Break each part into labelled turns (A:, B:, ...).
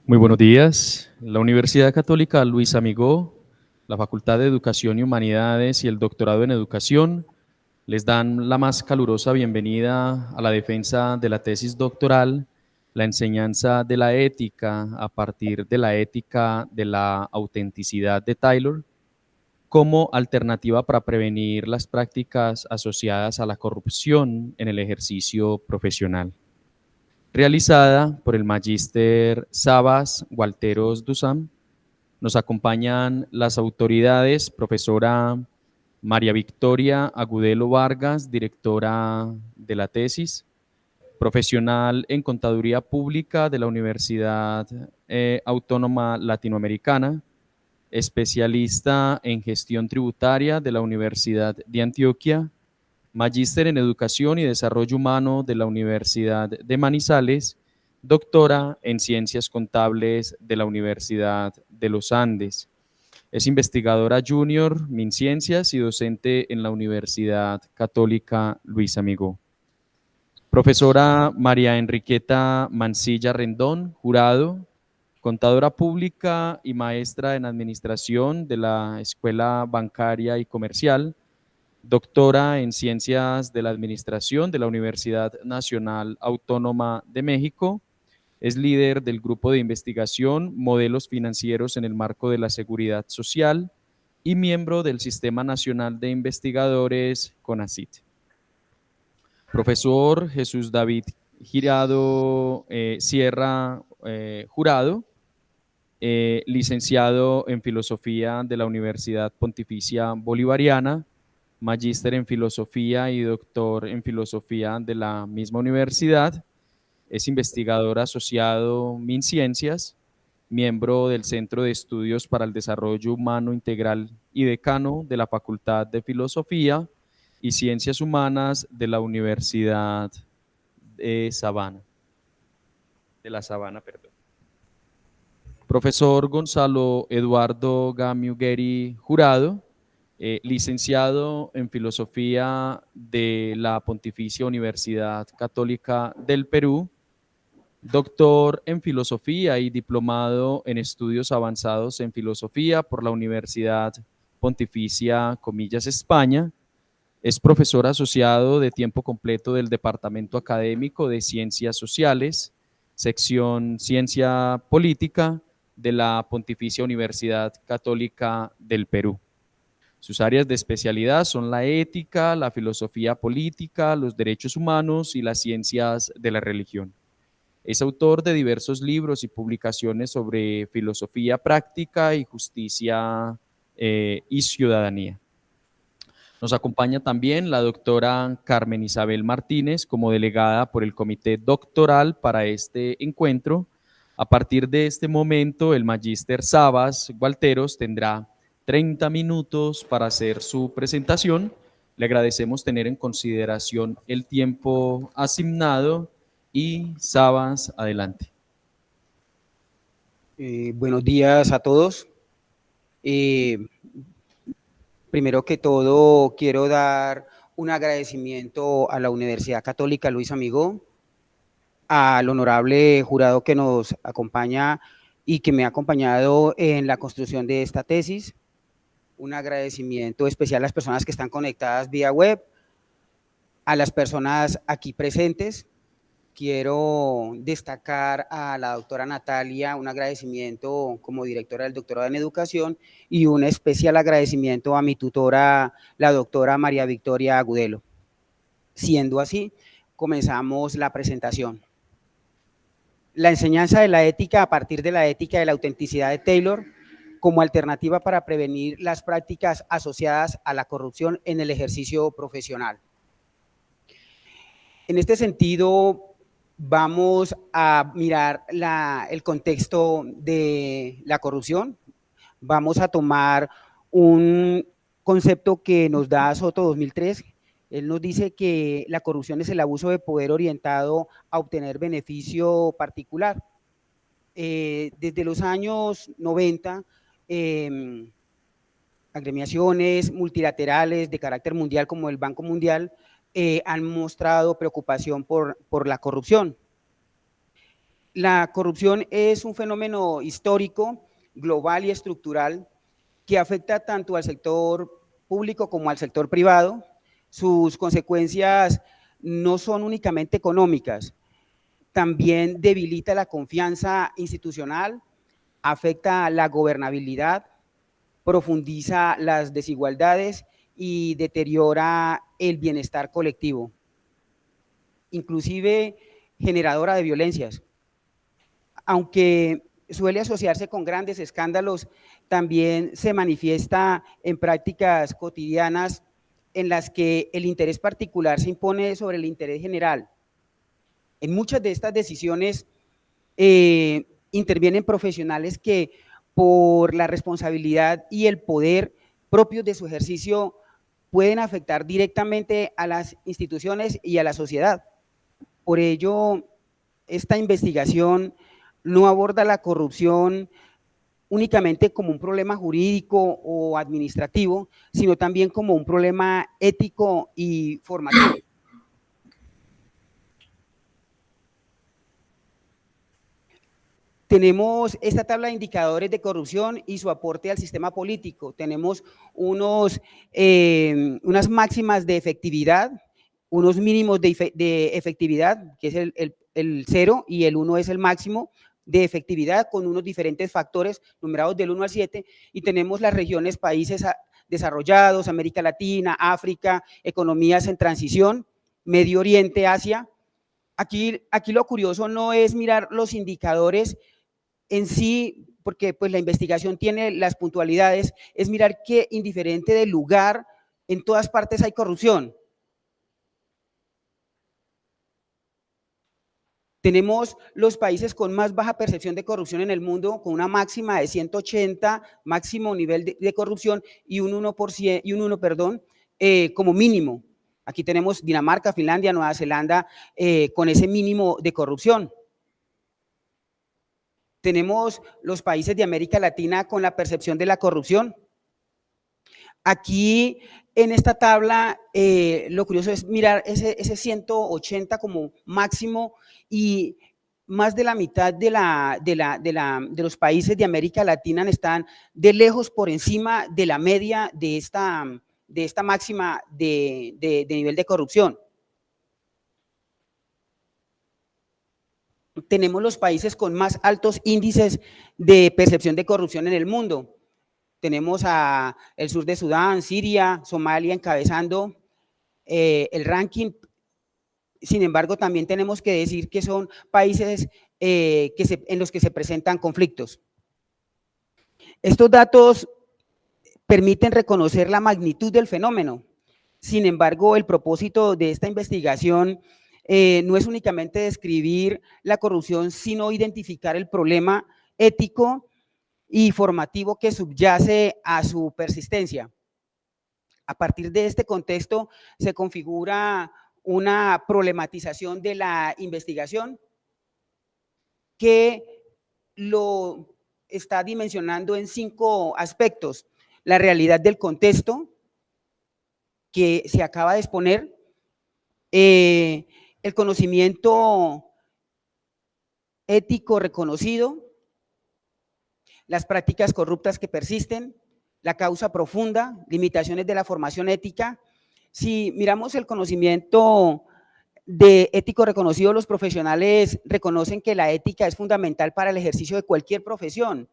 A: Muy buenos días. La Universidad Católica Luis Amigó, la Facultad de Educación y Humanidades y el Doctorado en Educación les dan la más calurosa bienvenida a la defensa de la tesis doctoral, la enseñanza de la ética a partir de la ética de la autenticidad de Taylor, como alternativa para prevenir las prácticas asociadas a la corrupción en el ejercicio profesional, realizada por el magíster Sabas Gualteros Duzán. Nos acompañan las autoridades, profesora María Victoria Agudelo Vargas, directora de la tesis, profesional en Contaduría Pública de la Universidad Autónoma Latinoamericana, especialista en Gestión Tributaria de la Universidad de Antioquia, magíster en Educación y Desarrollo Humano de la Universidad de Manizales, doctora en Ciencias Contables de la Universidad de los Andes. Es investigadora junior MinCiencias y docente en la Universidad Católica Luis Amigó. Profesora María Enriqueta Mancilla Rendón, jurado, contadora pública y maestra en administración de la Escuela Bancaria y Comercial, doctora en Ciencias de la Administración de la Universidad Nacional Autónoma de México. Es líder del grupo de investigación Modelos Financieros en el Marco de la Seguridad Social y miembro del Sistema Nacional de Investigadores CONACYT. Profesor Jesús David Girado Sierra, jurado, licenciado en Filosofía de la Universidad Pontificia Bolivariana, magíster en Filosofía y doctor en Filosofía de la misma universidad. Es investigador asociado MinCiencias, miembro del Centro de Estudios para el Desarrollo Humano Integral y decano de la Facultad de Filosofía y Ciencias Humanas de la Universidad de Sabana, de la Sabana, perdón. Profesor Gonzalo Eduardo Gamiugueri Jurado, licenciado en Filosofía de la Pontificia Universidad Católica del Perú, doctor en Filosofía y diplomado en Estudios Avanzados en Filosofía por la Universidad Pontificia, comillas, España. Es profesor asociado de tiempo completo del Departamento Académico de Ciencias Sociales, sección Ciencia Política de la Pontificia Universidad Católica del Perú. Sus áreas de especialidad son la ética, la filosofía política, los derechos humanos y las ciencias de la religión. Es autor de diversos libros y publicaciones sobre filosofía práctica y justicia y ciudadanía. Nos acompaña también la doctora Carmen Isabel Martínez como delegada por el comité doctoral para este encuentro. A partir de este momento, el magíster Sabas Gualteros tendrá 30 minutos para hacer su presentación. Le agradecemos tener en consideración el tiempo asignado y Sabas, adelante.
B: Buenos días a todos. Primero que todo, quiero dar un agradecimiento a la Universidad Católica Luis Amigó, al honorable jurado que nos acompaña y que me ha acompañado en la construcción de esta tesis. Un agradecimiento especial a las personas que están conectadas vía web, a las personas aquí presentes. Quiero destacar a la doctora Natalia, un agradecimiento como directora del doctorado en educación y un especial agradecimiento a mi tutora, la doctora María Victoria Agudelo. Siendo así, comenzamos la presentación. La enseñanza de la ética a partir de la ética de la autenticidad de Taylor como alternativa para prevenir las prácticas asociadas a la corrupción en el ejercicio profesional. En este sentido, vamos a mirar el contexto de la corrupción. Vamos a tomar un concepto que nos da Soto 2003. Él nos dice que la corrupción es el abuso de poder orientado a obtener beneficio particular. Desde los años 90, agremiaciones multilaterales de carácter mundial como el Banco Mundial han mostrado preocupación por la corrupción. La corrupción es un fenómeno histórico, global y estructural que afecta tanto al sector público como al sector privado. Sus consecuencias no son únicamente económicas, también debilita la confianza institucional, afecta la gobernabilidad, profundiza las desigualdades y deteriora el bienestar colectivo, inclusive generadora de violencias. Aunque suele asociarse con grandes escándalos, también se manifiesta en prácticas cotidianas en las que el interés particular se impone sobre el interés general. En muchas de estas decisiones intervienen profesionales que por la responsabilidad y el poder propios de su ejercicio pueden afectar directamente a las instituciones y a la sociedad. Por ello, esta investigación no aborda la corrupción únicamente como un problema jurídico o administrativo, sino también como un problema ético y formativo. Tenemos esta tabla de indicadores de corrupción y su aporte al sistema político. Tenemos unas máximas de efectividad, unos mínimos de efectividad, que es el 0 y el 1 es el máximo de efectividad, con unos diferentes factores numerados del 1 al 7, y tenemos las regiones, países desarrollados, América Latina, África, economías en transición, Medio Oriente, Asia. Aquí lo curioso no es mirar los indicadores en sí, porque pues la investigación tiene las puntualidades, es mirar que indiferente del lugar, en todas partes hay corrupción. Tenemos los países con más baja percepción de corrupción en el mundo, con una máxima de 180, máximo nivel de corrupción, y un 1%, como mínimo. Aquí tenemos Dinamarca, Finlandia, Nueva Zelanda, con ese mínimo de corrupción. Tenemos los países de América Latina con la percepción de la corrupción. Aquí en esta tabla lo curioso es mirar ese 180 como máximo, y más de la mitad de los países de América Latina están de lejos por encima de la media de esta máxima de nivel de corrupción. Tenemos los países con más altos índices de percepción de corrupción en el mundo. Tenemos el sur de Sudán, Siria, Somalia encabezando el ranking. Sin embargo, también tenemos que decir que son países en los que se presentan conflictos. Estos datos permiten reconocer la magnitud del fenómeno. Sin embargo, el propósito de esta investigación no es únicamente describir la corrupción, sino identificar el problema ético y formativo que subyace a su persistencia. A partir de este contexto se configura una problematización de la investigación que lo está dimensionando en 5 aspectos: la realidad del contexto que se acaba de exponer, el conocimiento ético reconocido, las prácticas corruptas que persisten, la causa profunda, limitaciones de la formación ética. Si miramos el conocimiento de ético reconocido, los profesionales reconocen que la ética es fundamental para el ejercicio de cualquier profesión.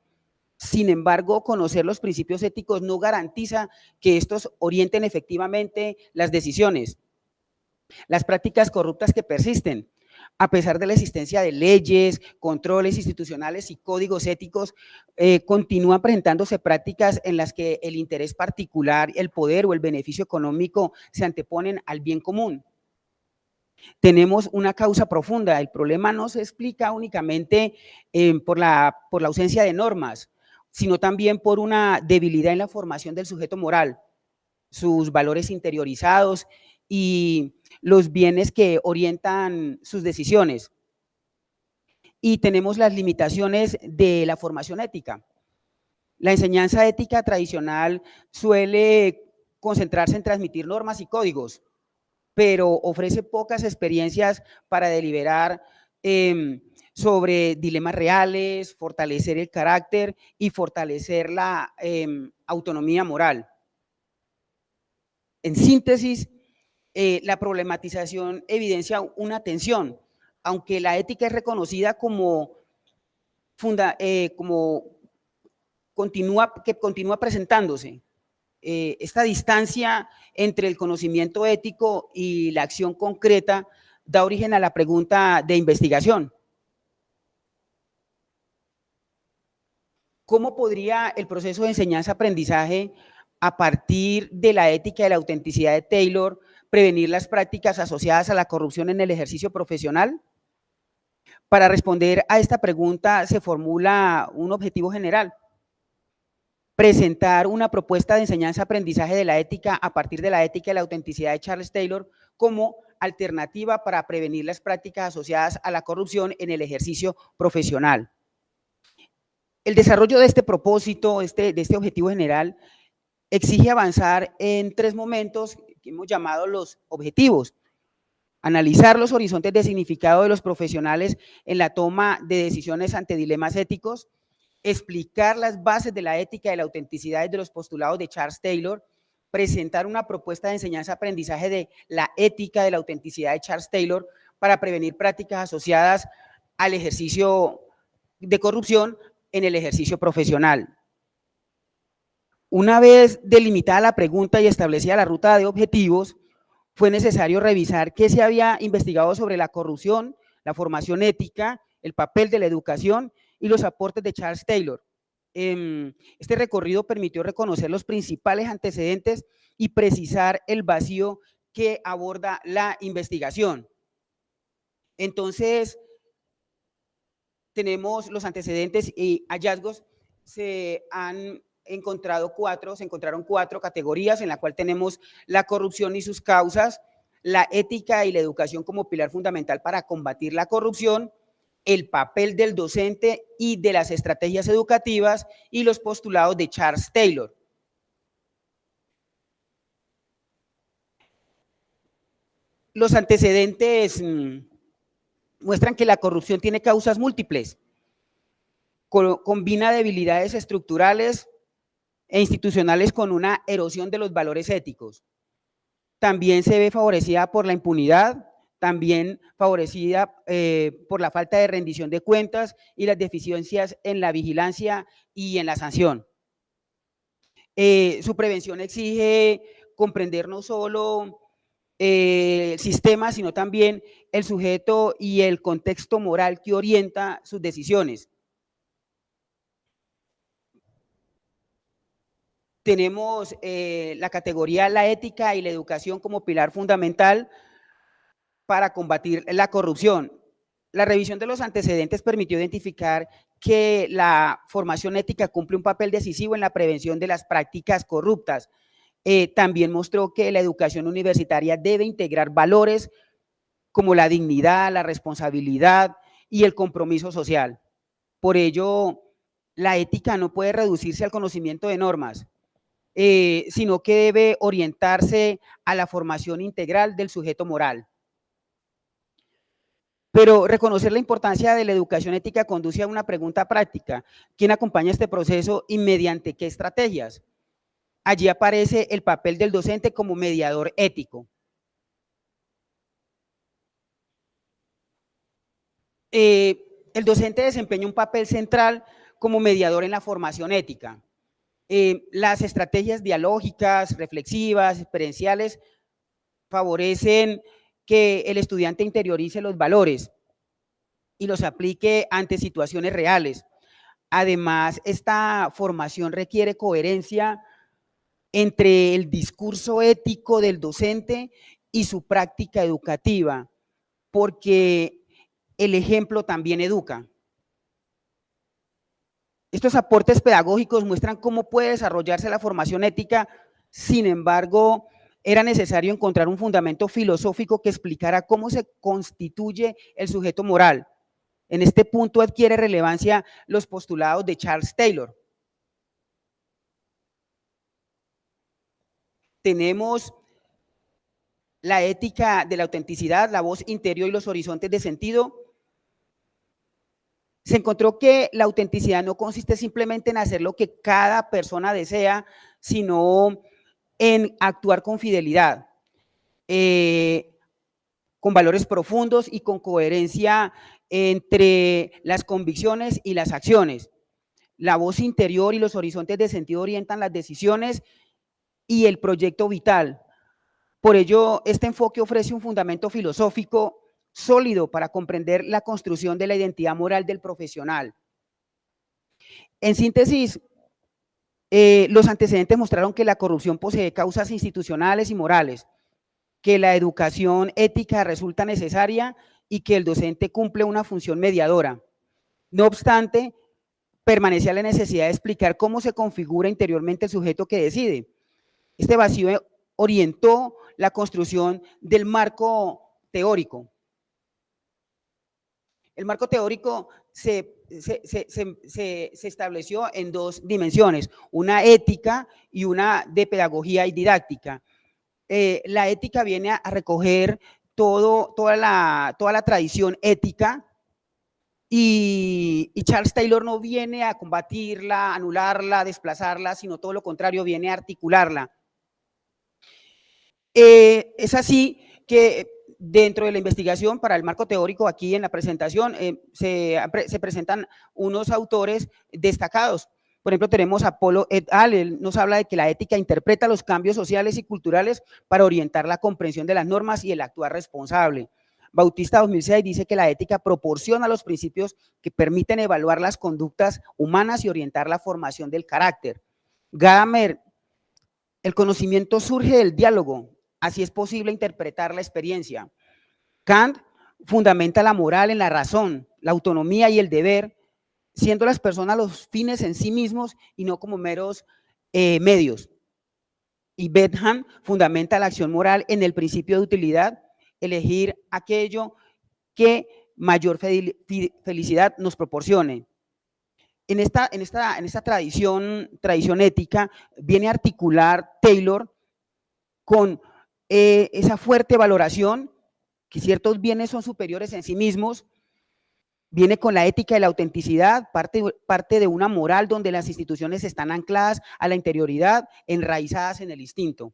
B: Sin embargo, conocer los principios éticos no garantiza que estos orienten efectivamente las decisiones. Las prácticas corruptas que persisten, a pesar de la existencia de leyes, controles institucionales y códigos éticos, continúan presentándose prácticas en las que el interés particular, el poder o el beneficio económico se anteponen al bien común. Tenemos una causa profunda. El problema no se explica únicamente por la ausencia de normas, sino también por una debilidad en la formación del sujeto moral, sus valores interiorizados y los bienes que orientan sus decisiones. Y tenemos las limitaciones de la formación ética. La enseñanza ética tradicional suele concentrarse en transmitir normas y códigos, pero ofrece pocas experiencias para deliberar sobre dilemas reales, fortalecer el carácter y fortalecer la autonomía moral. En síntesis, la problematización evidencia una tensión, aunque la ética es reconocida como continúa presentándose. Esta distancia entre el conocimiento ético y la acción concreta da origen a la pregunta de investigación. ¿Cómo podría el proceso de enseñanza-aprendizaje, a partir de la ética y la autenticidad de Taylor, prevenir las prácticas asociadas a la corrupción en el ejercicio profesional? Para responder a esta pregunta se formula un objetivo general: presentar una propuesta de enseñanza-aprendizaje de la ética a partir de la ética y la autenticidad de Charles Taylor como alternativa para prevenir las prácticas asociadas a la corrupción en el ejercicio profesional. El desarrollo de este propósito, de este objetivo general, exige avanzar en 3 momentos que hemos llamado los objetivos: analizar los horizontes de significado de los profesionales en la toma de decisiones ante dilemas éticos, explicar las bases de la ética y la autenticidad de los postulados de Charles Taylor, presentar una propuesta de enseñanza-aprendizaje de la ética de la autenticidad de Charles Taylor para prevenir prácticas asociadas al ejercicio de corrupción en el ejercicio profesional. Una vez delimitada la pregunta y establecida la ruta de objetivos, fue necesario revisar qué se había investigado sobre la corrupción, la formación ética, el papel de la educación y los aportes de Charles Taylor. Este recorrido permitió reconocer los principales antecedentes y precisar el vacío que aborda la investigación. Entonces, tenemos los antecedentes y hallazgos. Se encontraron 4 categorías, en la cual tenemos la corrupción y sus causas, la ética y la educación como pilar fundamental para combatir la corrupción, el papel del docente y de las estrategias educativas y los postulados de Charles Taylor. Los antecedentes muestran que la corrupción tiene causas múltiples, combina debilidades estructurales e institucionales con una erosión de los valores éticos. También se ve favorecida por la impunidad, también favorecida por la falta de rendición de cuentas y las deficiencias en la vigilancia y en la sanción. Su prevención exige comprender no solo el sistema, sino también el sujeto y el contexto moral que orienta sus decisiones. Tenemos la categoría la ética y la educación como pilar fundamental para combatir la corrupción. La revisión de los antecedentes permitió identificar que la formación ética cumple un papel decisivo en la prevención de las prácticas corruptas. También mostró que la educación universitaria debe integrar valores como la dignidad, la responsabilidad y el compromiso social. Por ello, la ética no puede reducirse al conocimiento de normas, sino que debe orientarse a la formación integral del sujeto moral. Pero reconocer la importancia de la educación ética conduce a una pregunta práctica: ¿quién acompaña este proceso y mediante qué estrategias? Allí aparece el papel del docente como mediador ético. El docente desempeña un papel central como mediador en la formación ética. Las estrategias dialógicas, reflexivas, experienciales favorecen que el estudiante interiorice los valores y los aplique ante situaciones reales. Además, esta formación requiere coherencia entre el discurso ético del docente y su práctica educativa, porque el ejemplo también educa. Estos aportes pedagógicos muestran cómo puede desarrollarse la formación ética. Sin embargo, era necesario encontrar un fundamento filosófico que explicara cómo se constituye el sujeto moral. En este punto adquiere relevancia los postulados de Charles Taylor. Tenemos la ética de la autenticidad, la voz interior y los horizontes de sentido. Se encontró que la autenticidad no consiste simplemente en hacer lo que cada persona desea, sino en actuar con fidelidad, con valores profundos y con coherencia entre las convicciones y las acciones. La voz interior y los horizontes de sentido orientan las decisiones y el proyecto vital. Por ello, este enfoque ofrece un fundamento filosófico sólido para comprender la construcción de la identidad moral del profesional. En síntesis, los antecedentes mostraron que la corrupción posee causas institucionales y morales, que la educación ética resulta necesaria y que el docente cumple una función mediadora. No obstante, permanecía la necesidad de explicar cómo se configura interiormente el sujeto que decide. Este vacío orientó la construcción del marco teórico. El marco teórico se estableció en dos dimensiones, una ética y una de pedagogía y didáctica. La ética viene a recoger toda la tradición ética y Charles Taylor no viene a combatirla, anularla, desplazarla, sino todo lo contrario, viene a articularla. Es así que dentro de la investigación para el marco teórico, aquí en la presentación, se presentan unos autores destacados. Por ejemplo, tenemos a Polo et al. Él nos habla de que la ética interpreta los cambios sociales y culturales para orientar la comprensión de las normas y el actuar responsable. Bautista 2006 dice que la ética proporciona los principios que permiten evaluar las conductas humanas y orientar la formación del carácter. Gadamer, el conocimiento surge del diálogo, así es posible interpretar la experiencia. Kant fundamenta la moral en la razón, la autonomía y el deber, siendo las personas los fines en sí mismos y no como meros medios. Y Bentham fundamenta la acción moral en el principio de utilidad, elegir aquello que mayor felicidad nos proporcione. En esta tradición ética viene a articular Taylor con esa fuerte valoración que ciertos bienes son superiores en sí mismos, viene con la ética de la autenticidad, parte de una moral donde las instituciones están ancladas a la interioridad, enraizadas en el instinto.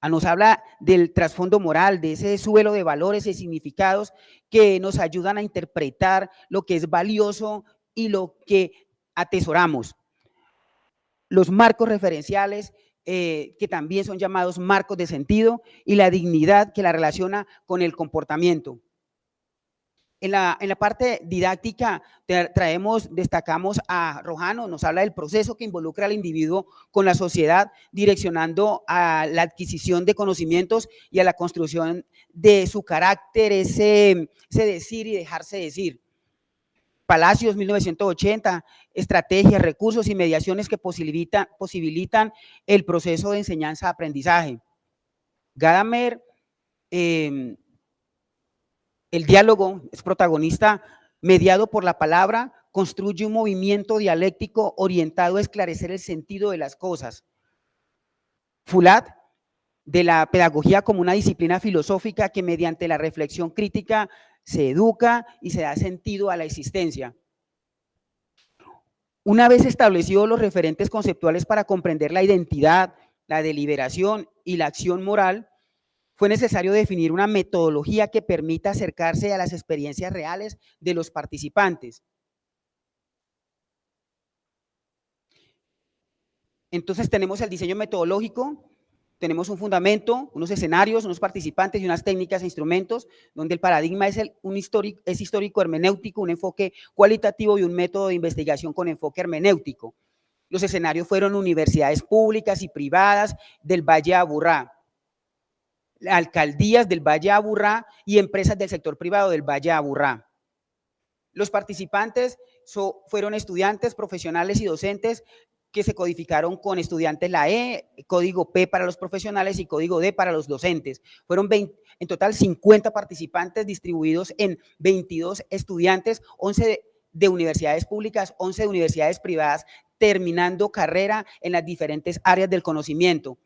B: Nos habla del trasfondo moral, de ese suelo de valores y significados que nos ayudan a interpretar lo que es valioso y lo que atesoramos. Los marcos referenciales, que también son llamados marcos de sentido, y la dignidad que la relaciona con el comportamiento. En la parte didáctica destacamos a Rojano, nos habla del proceso que involucra al individuo con la sociedad, direccionando a la adquisición de conocimientos y a la construcción de su carácter, ese decir y dejarse decir. Palacios, 1980, estrategias, recursos y mediaciones que posibilitan el proceso de enseñanza-aprendizaje. Gadamer, el diálogo es protagonista, mediado por la palabra, construye un movimiento dialéctico orientado a esclarecer el sentido de las cosas. Fulat, de la pedagogía como una disciplina filosófica que mediante la reflexión crítica se educa y se da sentido a la existencia. Una vez establecidos los referentes conceptuales para comprender la identidad, la deliberación y la acción moral, fue necesario definir una metodología que permita acercarse a las experiencias reales de los participantes. Entonces tenemos el diseño metodológico, tenemos un fundamento, unos escenarios, unos participantes y unas técnicas e instrumentos, donde el paradigma es histórico hermenéutico, un enfoque cualitativo y un método de investigación con enfoque hermenéutico. Los escenarios fueron universidades públicas y privadas del Valle de Aburrá, alcaldías del Valle de Aburrá y empresas del sector privado del Valle de Aburrá. Los participantes fueron estudiantes, profesionales y docentes que se codificaron con estudiantes la E, código P para los profesionales y código D para los docentes. Fueron en total 50 participantes distribuidos en 22 estudiantes, 11 de universidades públicas, 11 de universidades privadas, terminando carrera en las diferentes áreas del conocimiento.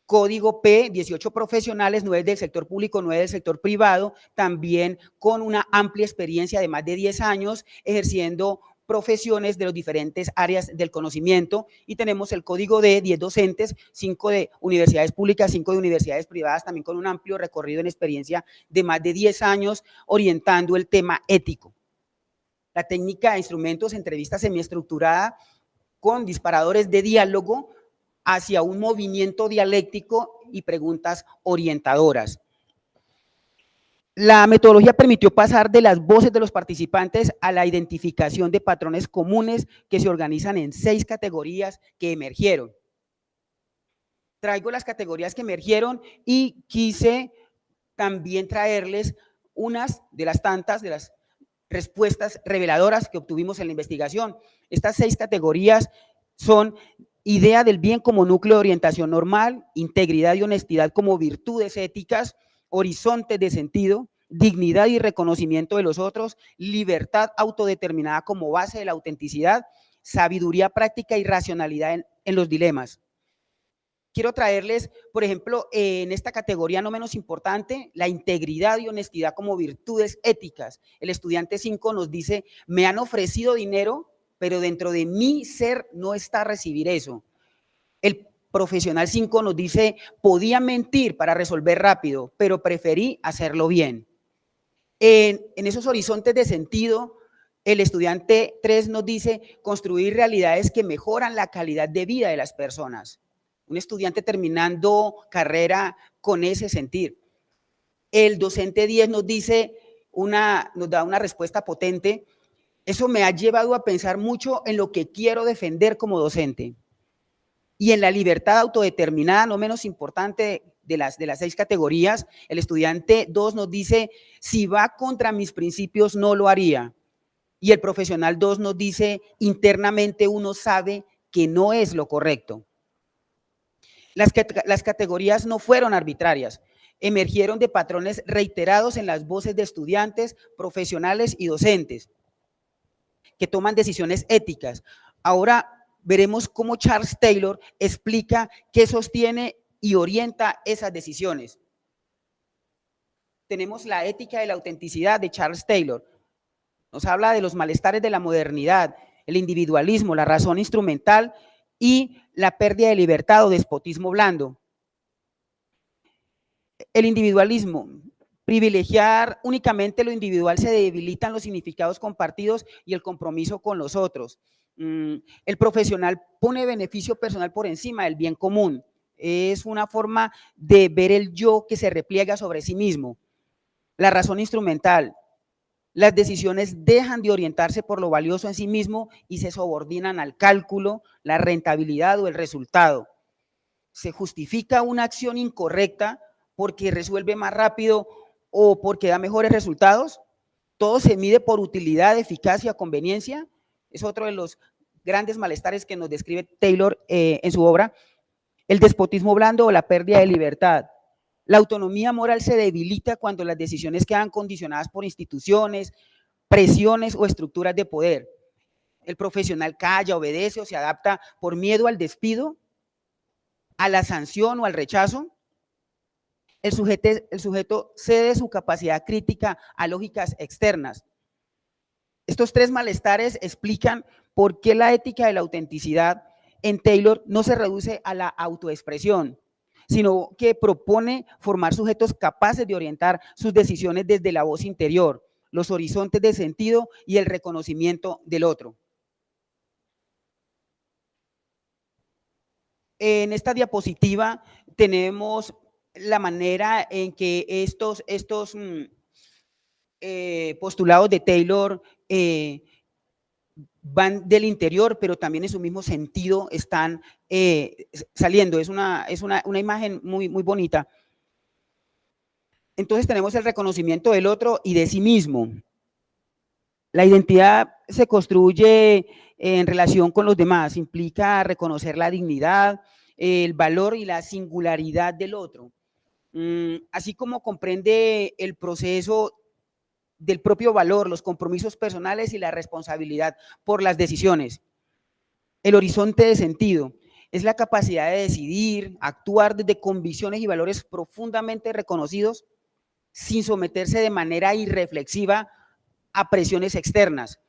B: código P, 18 profesionales, 9 del sector público, 9 del sector privado, también con una amplia experiencia de más de 10 años ejerciendo profesiones de las diferentes áreas del conocimiento, y tenemos el código D, 10 docentes, 5 de universidades públicas, 5 de universidades privadas, también con un amplio recorrido en experiencia de más de 10 años orientando el tema ético. La técnica de instrumentos, entrevista semiestructurada con disparadores de diálogo hacia un movimiento dialéctico y preguntas orientadoras. La metodología permitió pasar de las voces de los participantes a la identificación de patrones comunes que se organizan en 6 categorías que emergieron. Traigo las categorías que emergieron y quise también traerles unas de las tantas de las respuestas reveladoras que obtuvimos en la investigación. Estas 6 categorías son: idea del bien como núcleo de orientación normal, integridad y honestidad como virtudes éticas, horizontes de sentido, dignidad y reconocimiento de los otros, libertad autodeterminada como base de la autenticidad, sabiduría práctica y racionalidad en los dilemas. Quiero traerles, por ejemplo, en esta categoría no menos importante, la integridad y honestidad como virtudes éticas. El estudiante 5 nos dice: me han ofrecido dinero, pero dentro de mi ser no está recibir eso. El profesional 5 nos dice: podía mentir para resolver rápido, pero preferí hacerlo bien. En esos horizontes de sentido, el estudiante 3 nos dice: construir realidades que mejoran la calidad de vida de las personas. Un estudiante terminando carrera con ese sentir. El docente 10 nos dice nos da una respuesta potente: eso me ha llevado a pensar mucho en lo que quiero defender como docente. Y en la libertad autodeterminada, no menos importante de las 6 categorías, el estudiante 2 nos dice: si va contra mis principios no lo haría. Y el profesional 2 nos dice: internamente uno sabe que no es lo correcto. Las categorías no fueron arbitrarias, emergieron de patrones reiterados en las voces de estudiantes, profesionales y docentes que toman decisiones éticas. Ahora veremos cómo Charles Taylor explica qué sostiene y orienta esas decisiones. Tenemos la ética de la autenticidad de Charles Taylor. Nos habla de los malestares de la modernidad, el individualismo, la razón instrumental y la pérdida de libertad o despotismo blando. El individualismo: privilegiar únicamente lo individual, se debilitan los significados compartidos y el compromiso con los otros. El profesional pone beneficio personal por encima del bien común. Es una forma de ver el yo que se repliega sobre sí mismo. La razón instrumental: las decisiones dejan de orientarse por lo valioso en sí mismo y se subordinan al cálculo, la rentabilidad o el resultado. Se justifica una acción incorrecta porque resuelve más rápido o porque da mejores resultados. Todo se mide por utilidad, eficacia, conveniencia. Es otro de los grandes malestares que nos describe Taylor en su obra. El despotismo blando o la pérdida de libertad: la autonomía moral se debilita cuando las decisiones quedan condicionadas por instituciones, presiones o estructuras de poder. El profesional calla, obedece o se adapta por miedo al despido, a la sanción o al rechazo. El sujeto cede su capacidad crítica a lógicas externas. Estos 3 malestares explican por qué la ética de la autenticidad en Taylor no se reduce a la autoexpresión, sino que propone formar sujetos capaces de orientar sus decisiones desde la voz interior, los horizontes de sentido y el reconocimiento del otro. En esta diapositiva tenemos la manera en que estos postulados de Taylor van del interior, pero también en su mismo sentido están saliendo. Es una imagen muy, muy bonita. Entonces tenemos el reconocimiento del otro y de sí mismo. La identidad se construye en relación con los demás, implica reconocer la dignidad, el valor y la singularidad del otro, así como comprende el proceso del propio valor, los compromisos personales y la responsabilidad por las decisiones. El horizonte de sentido: Es la capacidad de decidir, actuar desde convicciones y valores profundamente reconocidos sin someterse de manera irreflexiva a presiones externas,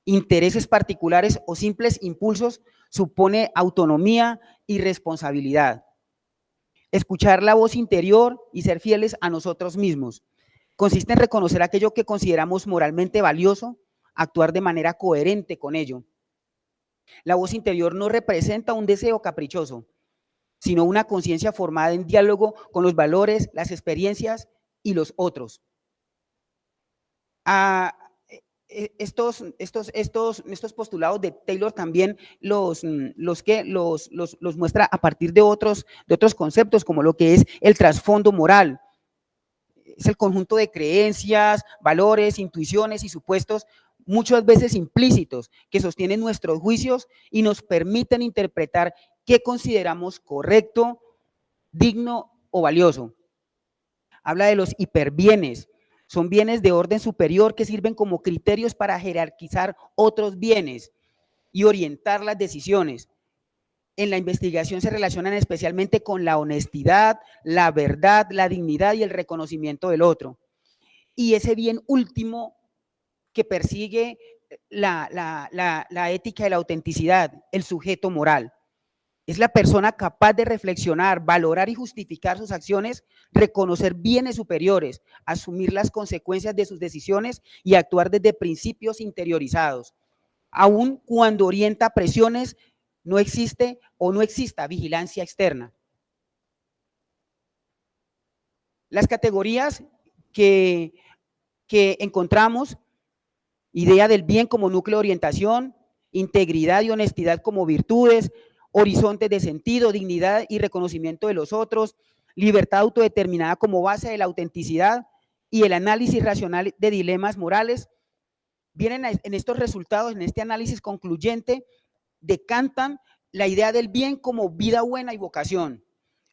B: intereses particulares o simples impulsos. Supone autonomía y responsabilidad. Escuchar la voz interior y ser fieles a nosotros mismos. Consiste en reconocer aquello que consideramos moralmente valioso, actuar de manera coherente con ello. La voz interior no representa un deseo caprichoso, sino una conciencia formada en diálogo con los valores, las experiencias y los otros. Estos postulados de Taylor también los muestra a partir de otros conceptos, como lo que es el trasfondo moral. Es el conjunto de creencias, valores, intuiciones y supuestos muchas veces implícitos que sostienen nuestros juicios y nos permiten interpretar qué consideramos correcto, digno o valioso. Habla de los hiperbienes. Son bienes de orden superior que sirven como criterios para jerarquizar otros bienes y orientar las decisiones. En la investigación se relacionan especialmente con la honestidad, la verdad, la dignidad y el reconocimiento del otro. Y ese bien último que persigue la ética de la autenticidad, el sujeto moral. Es la persona capaz de reflexionar, valorar y justificar sus acciones, reconocer bienes superiores, asumir las consecuencias de sus decisiones y actuar desde principios interiorizados. Aun cuando orienta presiones, no existe o no exista vigilancia externa. Las categorías que encontramos: idea del bien como núcleo de orientación, integridad y honestidad como virtudes, horizontes de sentido, dignidad y reconocimiento de los otros, libertad autodeterminada como base de la autenticidad y el análisis racional de dilemas morales. Vienen en estos resultados, en este análisis concluyente, decantan la idea del bien como vida buena y vocación.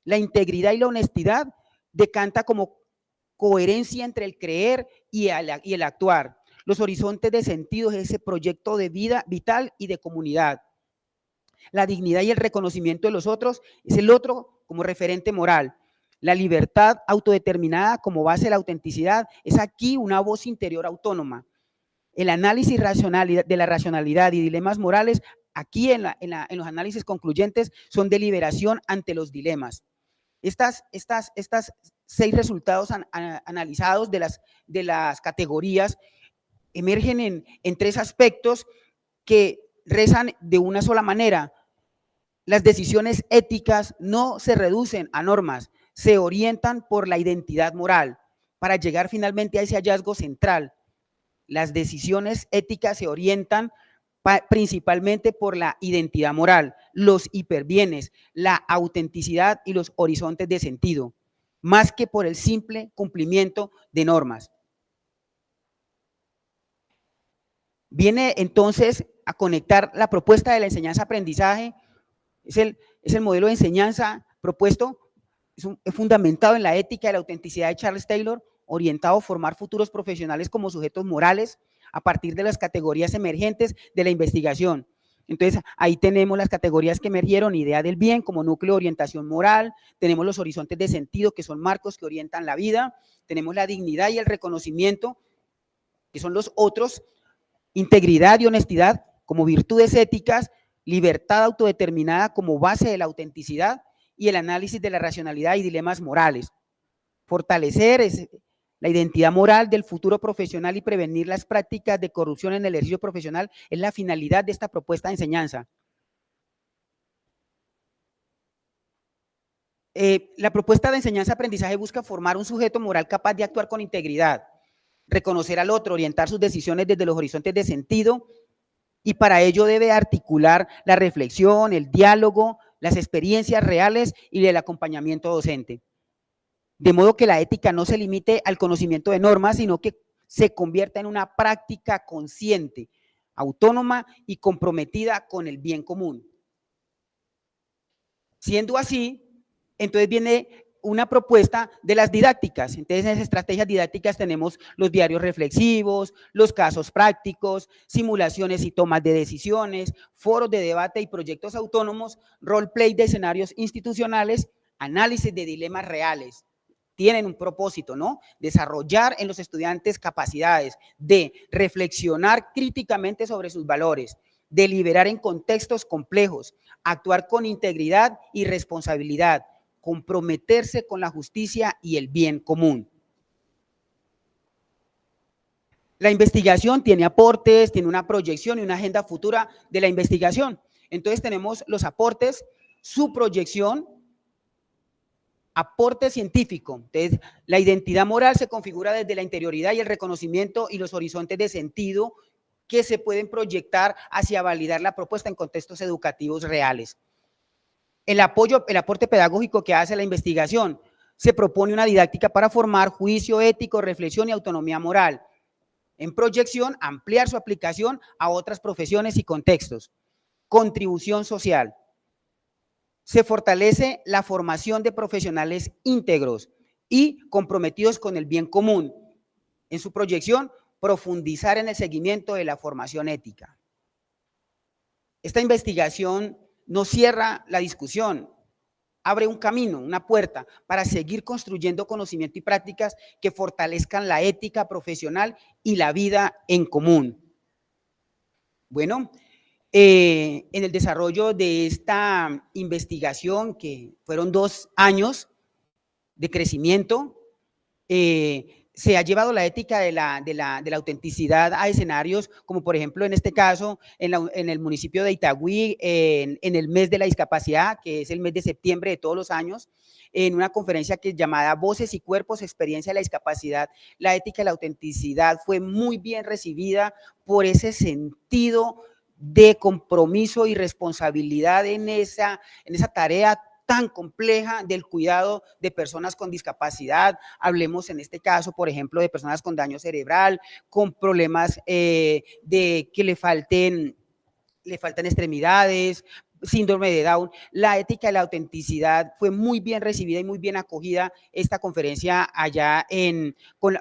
B: La integridad y la honestidad decanta como coherencia entre el creer y el actuar. Los horizontes de sentido es ese proyecto de vida vital y de comunidad. La dignidad y el reconocimiento de los otros es el otro como referente moral. La libertad autodeterminada como base de la autenticidad es aquí una voz interior autónoma. El análisis racional de la racionalidad y dilemas morales, aquí en los análisis concluyentes, son deliberación ante los dilemas. Estas 6 resultados analizados de las categorías emergen en 3 aspectos que rezan de una sola manera. Las decisiones éticas no se reducen a normas, se orientan por la identidad moral para llegar finalmente a ese hallazgo central. Las decisiones éticas se orientan principalmente por la identidad moral, los hiperbienes, la autenticidad y los horizontes de sentido, más que por el simple cumplimiento de normas. Viene entonces a conectar la propuesta de la enseñanza-aprendizaje. Es el modelo de enseñanza propuesto, es fundamentado en la ética y la autenticidad de Charles Taylor, orientado a formar futuros profesionales como sujetos morales a partir de las categorías emergentes de la investigación. Entonces, ahí tenemos las categorías que emergieron: idea del bien como núcleo de orientación moral, tenemos los horizontes de sentido, que son marcos que orientan la vida, tenemos la dignidad y el reconocimiento, que son los otros, integridad y honestidad como virtudes éticas, libertad autodeterminada como base de la autenticidad y el análisis de la racionalidad y dilemas morales. Fortalecer la identidad moral del futuro profesional y prevenir las prácticas de corrupción en el ejercicio profesional es la finalidad de esta propuesta de enseñanza. La propuesta de enseñanza-aprendizaje busca formar un sujeto moral capaz de actuar con integridad, reconocer al otro, orientar sus decisiones desde los horizontes de sentido, y para ello debe articular la reflexión, el diálogo, las experiencias reales y el acompañamiento docente. De modo que la ética no se limite al conocimiento de normas, sino que se convierta en una práctica consciente, autónoma y comprometida con el bien común. Siendo así, entonces viene una propuesta de las didácticas. Entonces, en las estrategias didácticas tenemos los diarios reflexivos, los casos prácticos, simulaciones y tomas de decisiones, foros de debate y proyectos autónomos, roleplay de escenarios institucionales, análisis de dilemas reales. Tienen un propósito, ¿no? Desarrollar en los estudiantes capacidades de reflexionar críticamente sobre sus valores, deliberar en contextos complejos, actuar con integridad y responsabilidad, comprometerse con la justicia y el bien común. La investigación tiene aportes, tiene una proyección y una agenda futura de la investigación. Entonces tenemos los aportes, su proyección, aporte científico. Entonces, la identidad moral se configura desde la interioridad y el reconocimiento y los horizontes de sentido que se pueden proyectar hacia validar la propuesta en contextos educativos reales. El aporte pedagógico que hace la investigación. Se propone una didáctica para formar juicio ético, reflexión y autonomía moral. En proyección, ampliar su aplicación a otras profesiones y contextos. Contribución social. Se fortalece la formación de profesionales íntegros y comprometidos con el bien común. En su proyección, profundizar en el seguimiento de la formación ética. Esta investigación no cierra la discusión, abre un camino, una puerta para seguir construyendo conocimiento y prácticas que fortalezcan la ética profesional y la vida en común. Bueno, en el desarrollo de esta investigación, que fueron 2 años de crecimiento, se ha llevado la ética de la autenticidad a escenarios, como por ejemplo en este caso, en el municipio de Itagüí, en el mes de la discapacidad, que es el mes de septiembre de todos los años, en una conferencia que es llamada Voces y Cuerpos, Experiencia de la Discapacidad, la ética de la autenticidad fue muy bien recibida por ese sentido de compromiso y responsabilidad en esa tarea tan compleja del cuidado de personas con discapacidad. Hablemos en este caso, por ejemplo, de personas con daño cerebral, con problemas de que le faltan extremidades, síndrome de Down. La ética de la autenticidad fue muy bien recibida y muy bien acogida esta conferencia allá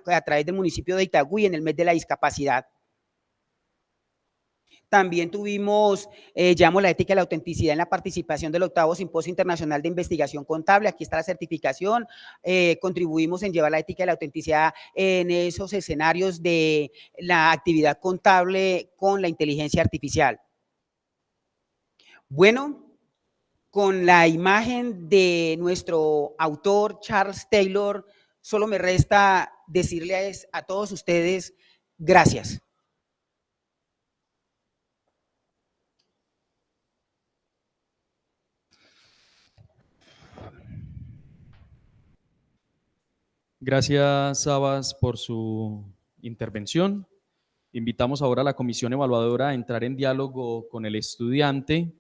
B: a través del municipio de Itagüí en el mes de la discapacidad. También tuvimos, llevamos la ética y la autenticidad en la participación del 8º Simposio Internacional de Investigación Contable. Aquí está la certificación. Contribuimos en llevar la ética y la autenticidad en esos escenarios de la actividad contable con la inteligencia artificial. Bueno, con la imagen de nuestro autor Charles Taylor, solo me resta decirles a todos ustedes gracias.
A: Gracias, Sabas, por su intervención. Invitamos ahora a la comisión evaluadora a entrar en diálogo con el estudiante.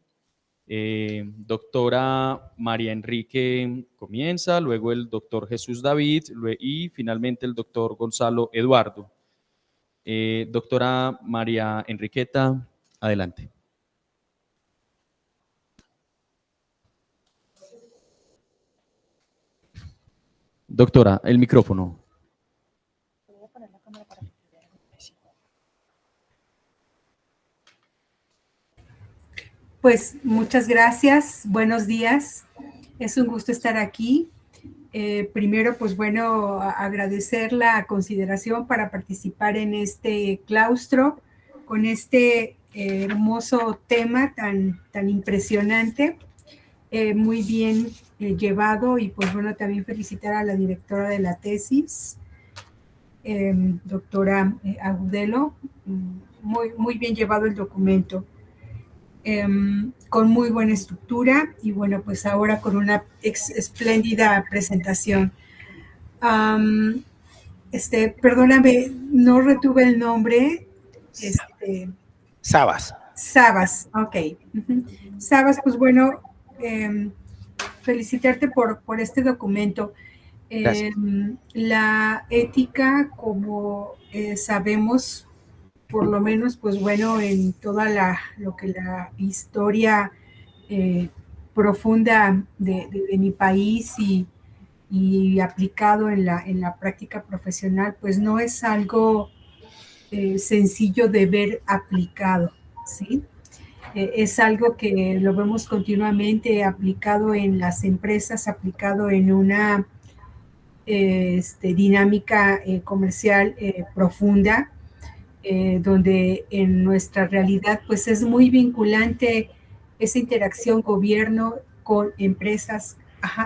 A: Doctora María Enrique comienza, luego el doctor Jesús David y finalmente el doctor Gonzalo Eduardo. Doctora María Enriqueta, adelante. Doctora, el micrófono.
C: Pues muchas gracias, buenos días, es un gusto estar aquí. Primero, pues bueno, agradecer la consideración para participar en este claustro con este hermoso tema tan impresionante, muy bien llevado, y pues bueno, también felicitar a la directora de la tesis, doctora Agudelo, muy bien llevado el documento. Con muy buena estructura y bueno, pues ahora con una espléndida presentación. Perdóname, no retuve el nombre.
B: Sabas.
C: Sabas, ok. Sabas, pues bueno, felicitarte por este documento. La ética, como sabemos, por lo menos, pues bueno, en toda la historia profunda de mi país y y aplicado en la práctica profesional, pues no es algo sencillo de ver aplicado, ¿sí? Es algo que lo vemos continuamente aplicado en las empresas, aplicado en una dinámica comercial profunda, donde en nuestra realidad pues es muy vinculante esa interacción gobierno con empresas,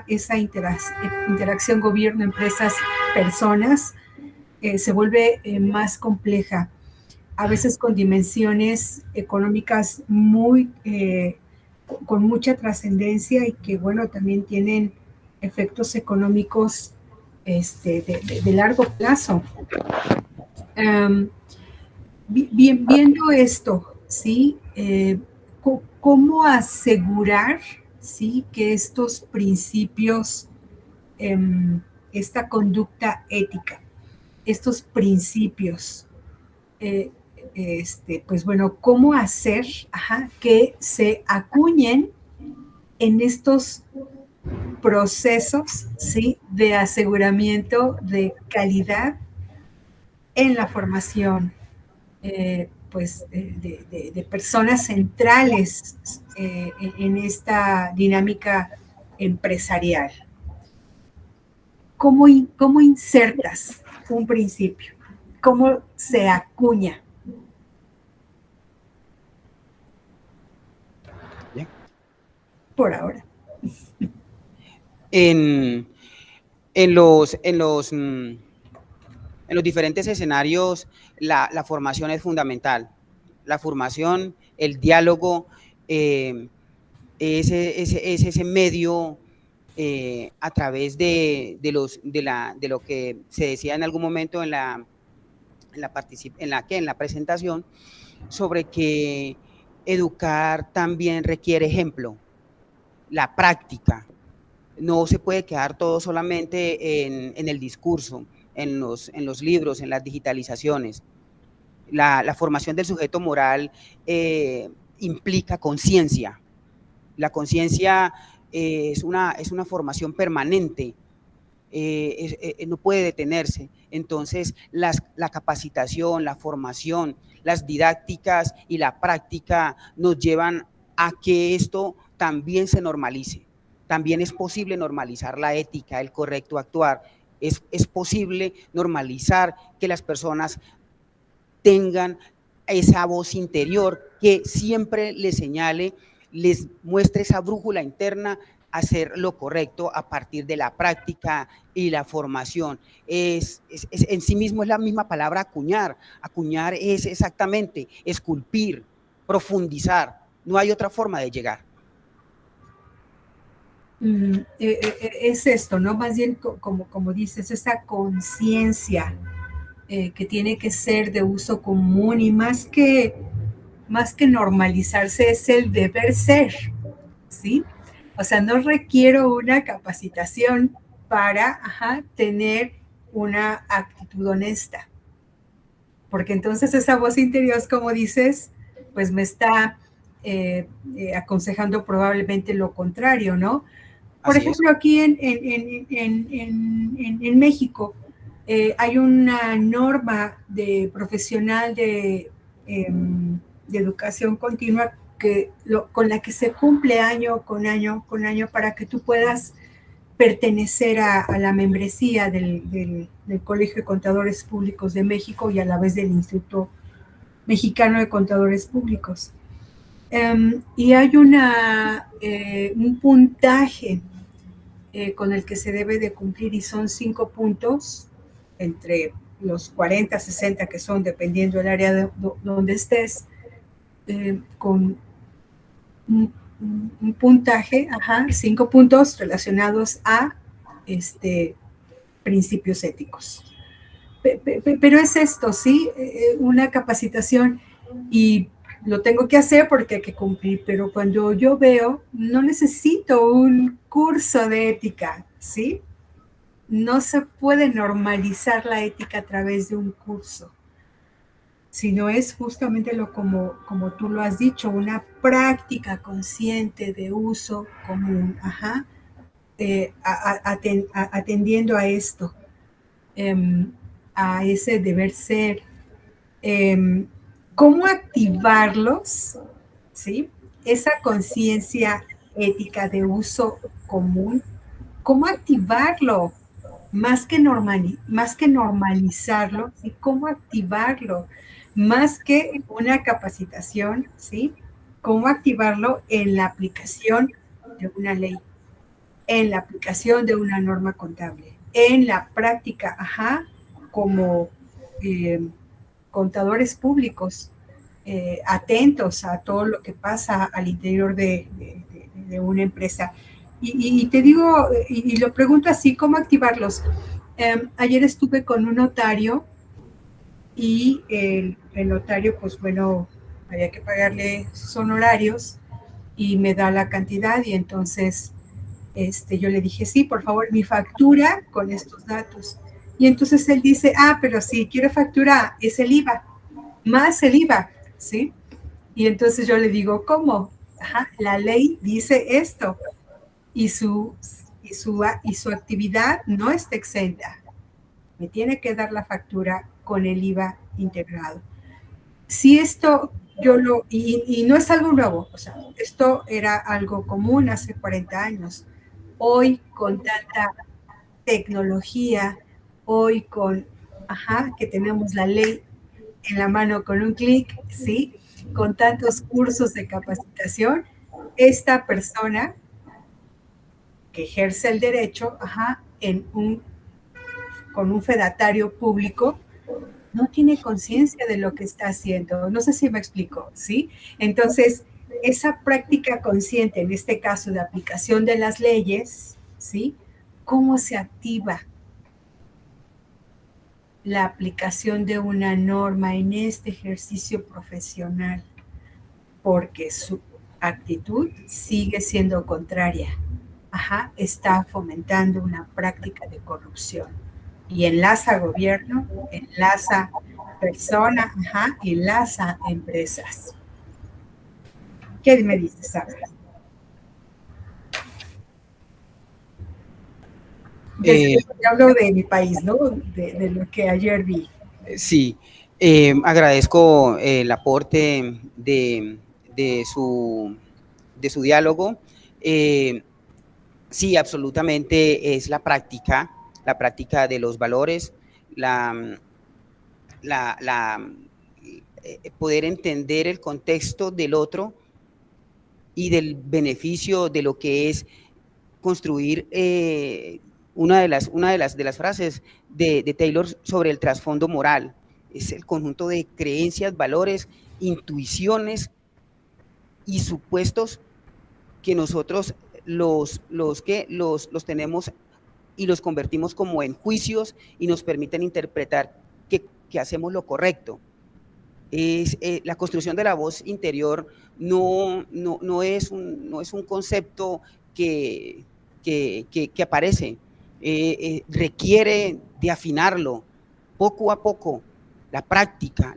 C: esa interacción gobierno, empresas, personas, se vuelve más compleja, a veces con dimensiones económicas con mucha trascendencia y que, bueno, también tienen efectos económicos de largo plazo. Viendo esto, ¿sí? ¿Cómo asegurar, ¿sí?, que estos principios, esta conducta ética, estos principios, pues bueno, cómo hacer que se acuñen en estos procesos, ¿sí?, de aseguramiento de calidad en la formación, pues de personas centrales en esta dinámica empresarial? ¿Cómo insertas un principio? ¿Cómo se acuña?
B: Bien.
C: Por ahora.
B: En los diferentes escenarios, la formación es fundamental. La formación, el diálogo, es ese medio a través de lo que se decía en algún momento en la presentación, sobre que educar también requiere ejemplo, la práctica. No se puede quedar todo solamente en el discurso, en los libros, en las digitalizaciones. La formación del sujeto moral implica conciencia. La conciencia es una formación permanente, no puede detenerse. Entonces, la capacitación, la formación, las didácticas y la práctica nos llevan a que esto también se normalice. También es posible normalizar la ética, el correcto actuar. Es posible normalizar que las personas tengan esa voz interior que siempre les señale, les muestre esa brújula interna, hacer lo correcto a partir de la práctica y la formación. En sí mismo es la misma palabra acuñar. Acuñar es exactamente esculpir, profundizar. No hay otra forma de llegar.
C: Es esto, ¿no? Más bien, como dices, esa conciencia que tiene que ser de uso común, y más que normalizarse, es el deber ser, ¿sí? O sea, no requiero una capacitación para tener una actitud honesta, porque entonces esa voz interior, como dices, pues me está aconsejando probablemente lo contrario, ¿no? Por ejemplo, aquí en México hay una norma profesional de educación continua con la que se cumple año con año para que tú puedas pertenecer a la membresía del Colegio de Contadores Públicos de México y a la vez del Instituto Mexicano de Contadores Públicos. Y hay un puntaje con el que se debe de cumplir, y son 5 puntos entre los 40, 60 que son, dependiendo del área donde estés, con un puntaje, 5 puntos relacionados a principios éticos. Pero es esto, ¿sí? Una capacitación, y lo tengo que hacer porque hay que cumplir, pero cuando yo veo, no necesito un curso de ética, ¿sí? No se puede normalizar la ética a través de un curso, sino es justamente como tú lo has dicho, una práctica consciente de uso común, atendiendo a esto, a ese deber ser, cómo activarlos, ¿sí? Esa conciencia ética de uso común, cómo activarlo, más que normalizarlo, ¿sí? Cómo activarlo, más que una capacitación, ¿sí? Cómo activarlo en la aplicación de una ley, en la aplicación de una norma contable, en la práctica, como contadores públicos, atentos a todo lo que pasa al interior de una empresa. Y te digo, y lo pregunto así, ¿cómo activarlos? Ayer estuve con un notario y el notario, pues bueno, había que pagarle sus honorarios y me da la cantidad y entonces yo le dije, sí, por favor, mi factura con estos datos. Y entonces él dice, pero si quiere factura, es el IVA, más el IVA, ¿sí? Y entonces yo le digo, ¿cómo? La ley dice esto y su actividad no está exenta. Me tiene que dar la factura con el IVA integrado. Si esto y no es algo nuevo, o sea, esto era algo común hace 40 años. Hoy con tanta tecnología, hoy con, que tenemos la ley en la mano con un clic, ¿sí? Con tantos cursos de capacitación, esta persona que ejerce el derecho, con un fedatario público, no tiene conciencia de lo que está haciendo. No sé si me explico, ¿sí? Entonces, esa práctica consciente, en este caso de aplicación de las leyes, ¿sí? ¿Cómo se activa la aplicación de una norma en este ejercicio profesional? Porque su actitud sigue siendo contraria. Está fomentando una práctica de corrupción. Y enlaza gobierno, enlaza persona, enlaza empresas. ¿Qué me dices, Sara? Hablo de mi país, ¿no? De lo que ayer vi.
B: Sí, agradezco el aporte de su diálogo. Sí, absolutamente es la práctica de los valores, poder entender el contexto del otro y del beneficio de lo que es construir una de las frases de Taylor sobre el trasfondo moral. Es el conjunto de creencias, valores, intuiciones y supuestos que nosotros los tenemos y los convertimos como en juicios y nos permiten interpretar que hacemos lo correcto. La construcción de la voz interior no es un concepto que aparece, requiere de afinarlo poco a poco, la práctica,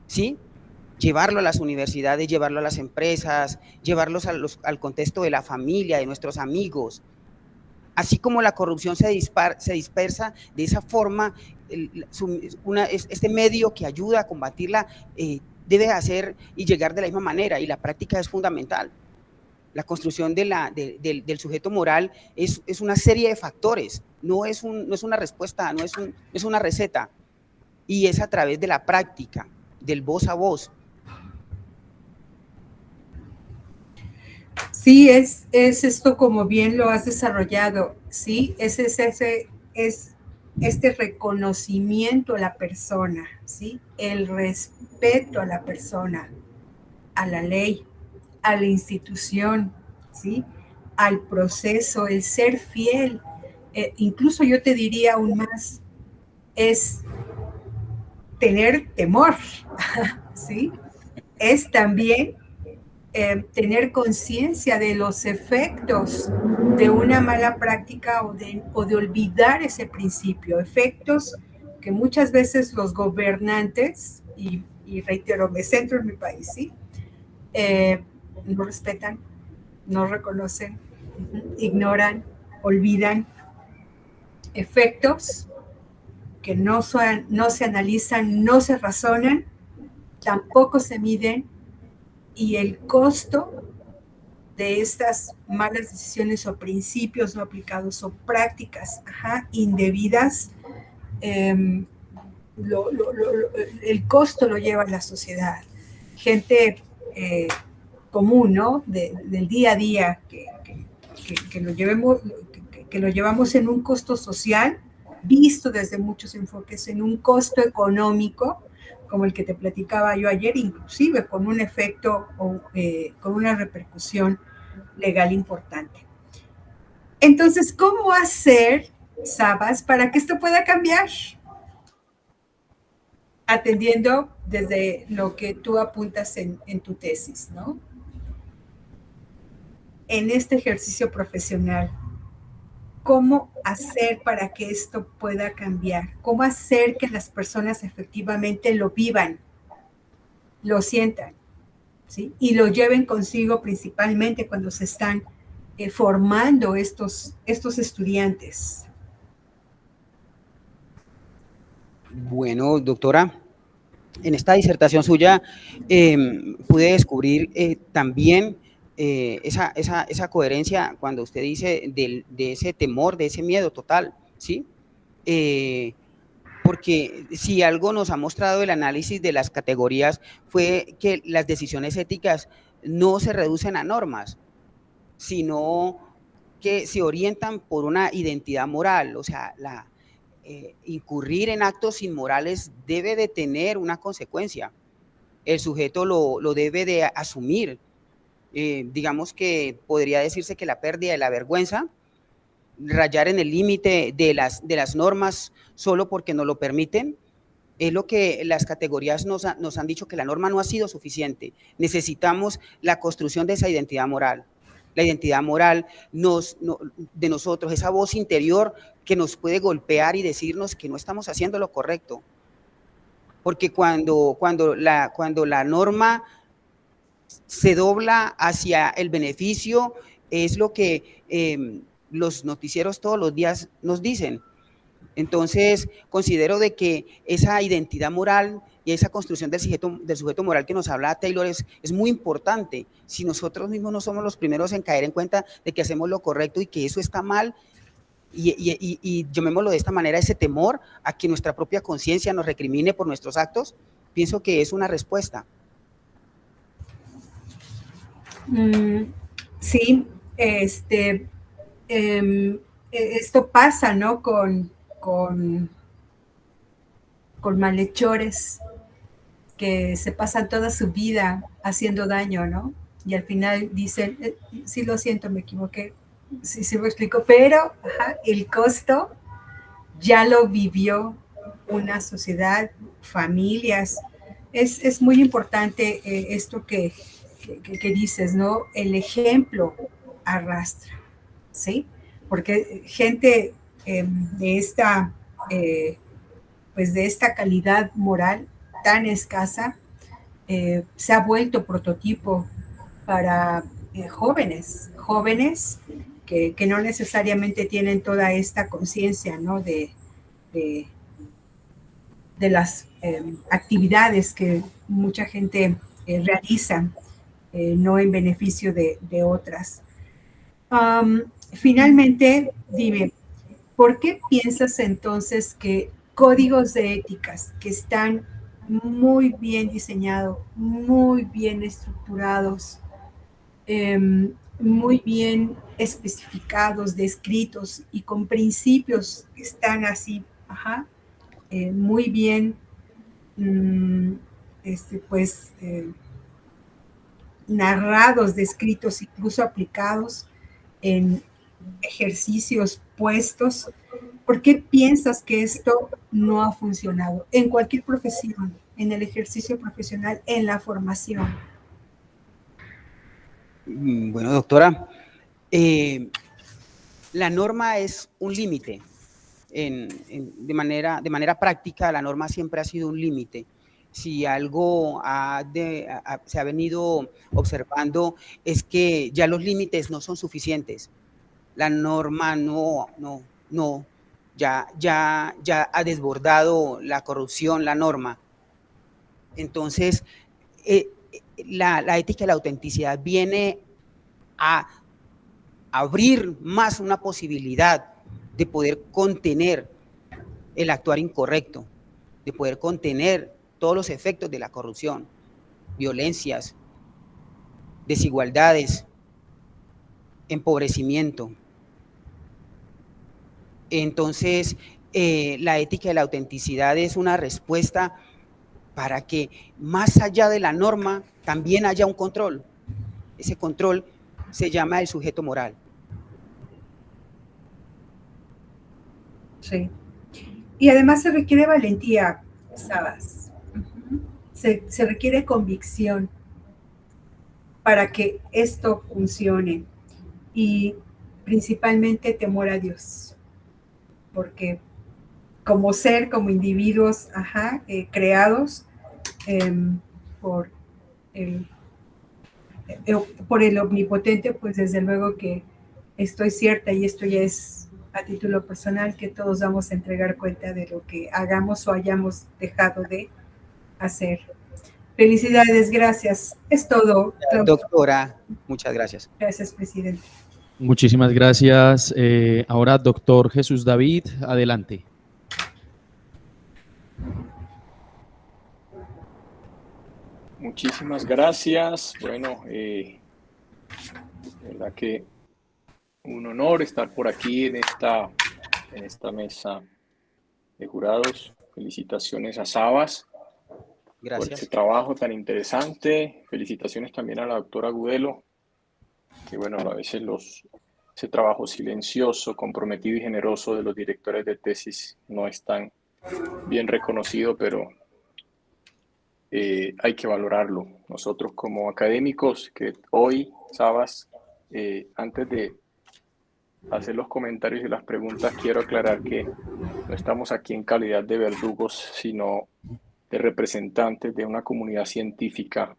B: ¿sí? Llevarlo a las universidades, llevarlo a las empresas, llevarlos al contexto de la familia, de nuestros amigos. Así como la corrupción se dispersa de esa forma, este medio que ayuda a combatirla debe hacer y llegar de la misma manera, y la práctica es fundamental. La construcción del sujeto moral es una serie de factores, no es una respuesta, no es una receta, y es a través de la práctica, del voz a voz.
C: Sí, es esto como bien lo has desarrollado, ¿sí? Es este reconocimiento a la persona, ¿sí? El respeto a la persona, a la ley, a la institución, ¿sí? Al proceso, el ser fiel. Incluso yo te diría aún más, es tener temor, ¿sí? Es también tener conciencia de los efectos de una mala práctica o de olvidar ese principio, efectos que muchas veces los gobernantes, y reitero, me centro en mi país, ¿sí? No respetan, no reconocen, ignoran, olvidan efectos que no se analizan, no se razonan, tampoco se miden, y el costo de estas malas decisiones o principios no aplicados o prácticas indebidas, el costo lo lleva a la sociedad. Gente común, ¿no? Del día a día, que lo llevamos en un costo social, visto desde muchos enfoques, en un costo económico, como el que te platicaba yo ayer, inclusive con un efecto o con una repercusión legal importante. Entonces, ¿cómo hacer, Sabas, para que esto pueda cambiar? Atendiendo desde lo que tú apuntas en tu tesis, ¿no? En este ejercicio profesional, ¿cómo hacer para que esto pueda cambiar? ¿Cómo hacer que las personas efectivamente lo vivan, lo sientan, ¿sí? Y lo lleven consigo principalmente cuando se están formando estos estudiantes?
B: Bueno, doctora, en esta disertación suya pude descubrir también esa coherencia cuando usted dice de ese temor, de ese miedo total, ¿sí? Porque si algo nos ha mostrado el análisis de las categorías fue que las decisiones éticas no se reducen a normas, sino que se orientan por una identidad moral, o sea, incurrir en actos inmorales debe de tener una consecuencia. El sujeto lo debe de asumir. Digamos que podría decirse que la pérdida de la vergüenza, rayar en el límite de las normas solo porque nos lo permiten, es lo que las categorías nos han dicho, que la norma no ha sido suficiente. Necesitamos la construcción de esa identidad moral. La identidad moral de nosotros, esa voz interior que nos puede golpear y decirnos que no estamos haciendo lo correcto. Porque cuando la norma se dobla hacia el beneficio, es lo que los noticieros todos los días nos dicen. Entonces, considero de que esa identidad moral y esa construcción del sujeto moral que nos habla Taylor es muy importante. Si nosotros mismos no somos los primeros en caer en cuenta de que hacemos lo correcto y que eso está mal, y llamémoslo de esta manera, ese temor a que nuestra propia conciencia nos recrimine por nuestros actos, pienso que es una respuesta.
C: Sí, esto pasa, ¿no? Con malhechores que se pasan toda su vida haciendo daño, ¿no? Y al final dicen, sí, lo siento, me equivoqué, sí me explico, pero el costo ya lo vivió una sociedad, familias. Es muy importante esto que dices, ¿no? El ejemplo arrastra, ¿sí? Porque gente de esta calidad moral tan escasa se ha vuelto prototipo para jóvenes que no necesariamente tienen toda esta conciencia, ¿no? de las actividades que mucha gente realiza, no en beneficio de otras. Finalmente, dime, ¿por qué piensas entonces que códigos de éticas que están muy bien diseñados, muy bien estructurados, muy bien especificados, descritos y con principios que están así, muy bien, narrados, descritos, incluso aplicados en ejercicios puestos? ¿Por qué piensas que esto no ha funcionado en cualquier profesión, en el ejercicio profesional, en la formación?
B: Bueno, doctora, la norma es un límite. De manera práctica, la norma siempre ha sido un límite. Si algo se ha venido observando es que ya los límites no son suficientes. La norma no, ya ha desbordado la corrupción, la norma. Entonces, la ética y la autenticidad viene a abrir más una posibilidad de poder contener el actuar incorrecto, de poder contener todos los efectos de la corrupción, violencias, desigualdades, empobrecimiento. Entonces, la ética y la autenticidad es una respuesta para que más allá de la norma también haya un control. Ese control se llama el sujeto moral.
C: Sí. Y además se requiere valentía, Sabas. Se requiere convicción para que esto funcione. Y principalmente temor a Dios. Porque como ser, como individuos, creados por el omnipotente, pues desde luego que estoy cierta, y esto ya es a título personal, que todos vamos a entregar cuenta de lo que hagamos o hayamos dejado de hacer. Felicidades, gracias. Es todo.
B: Doctora, muchas gracias.
C: Gracias, presidente.
A: Muchísimas gracias. Ahora, doctor Jesús David, adelante.
D: Muchísimas gracias. Bueno, verdad que un honor estar por aquí en esta mesa de jurados. Felicitaciones a Sabas por este trabajo tan interesante. Felicitaciones también a la doctora Agudelo, que bueno, a veces ese trabajo silencioso, comprometido y generoso de los directores de tesis no es tan bien reconocido, pero hay que valorarlo. Nosotros como académicos, que hoy, Sabas, antes de hacer los comentarios y las preguntas, quiero aclarar que no estamos aquí en calidad de verdugos, sino de representantes de una comunidad científica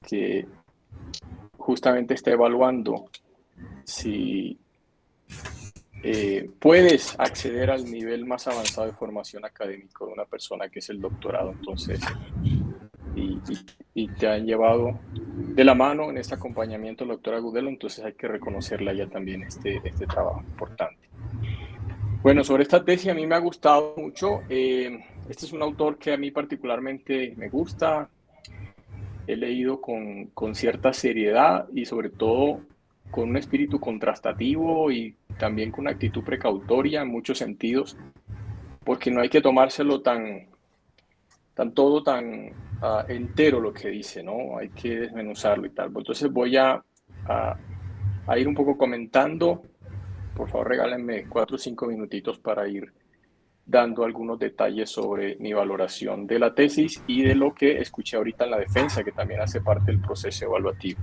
D: que justamente está evaluando si puedes acceder al nivel más avanzado de formación académico de una persona, que es el doctorado. Entonces, y te han llevado de la mano en este acompañamiento, la doctora Agudelo, entonces hay que reconocerla ya también este trabajo importante. Bueno, sobre esta tesis a mí me ha gustado mucho. Este es un autor que a mí particularmente me gusta. He leído con cierta seriedad y sobre todo con un espíritu contrastativo y también con una actitud precautoria en muchos sentidos, porque no hay que tomárselo tan entero lo que dice, ¿no? Hay que desmenuzarlo y tal. Entonces voy a ir un poco comentando. Por favor, regálenme 4 o 5 minutitos para ir dando algunos detalles sobre mi valoración de la tesis y de lo que escuché ahorita en la defensa, que también hace parte del proceso evaluativo.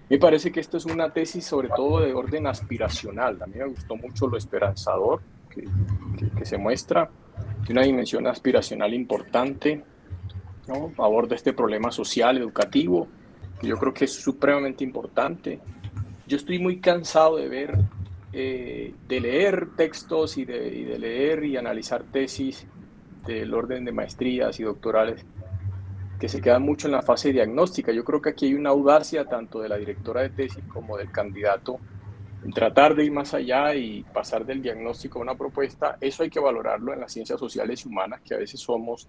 D: Me parece que esto es una tesis sobre todo de orden aspiracional. A mí me gustó mucho lo esperanzador que se muestra, de una dimensión aspiracional importante, ¿no? Aborda este problema social, educativo, que yo creo que es supremamente importante. Yo estoy muy cansado de ver, de leer textos y de leer y analizar tesis del orden de maestrías y doctorales que se quedan mucho en la fase diagnóstica. Yo creo que aquí hay una audacia tanto de la directora de tesis como del candidato en tratar de ir más allá y pasar del diagnóstico a una propuesta. Eso hay que valorarlo en las ciencias sociales y humanas, que a veces somos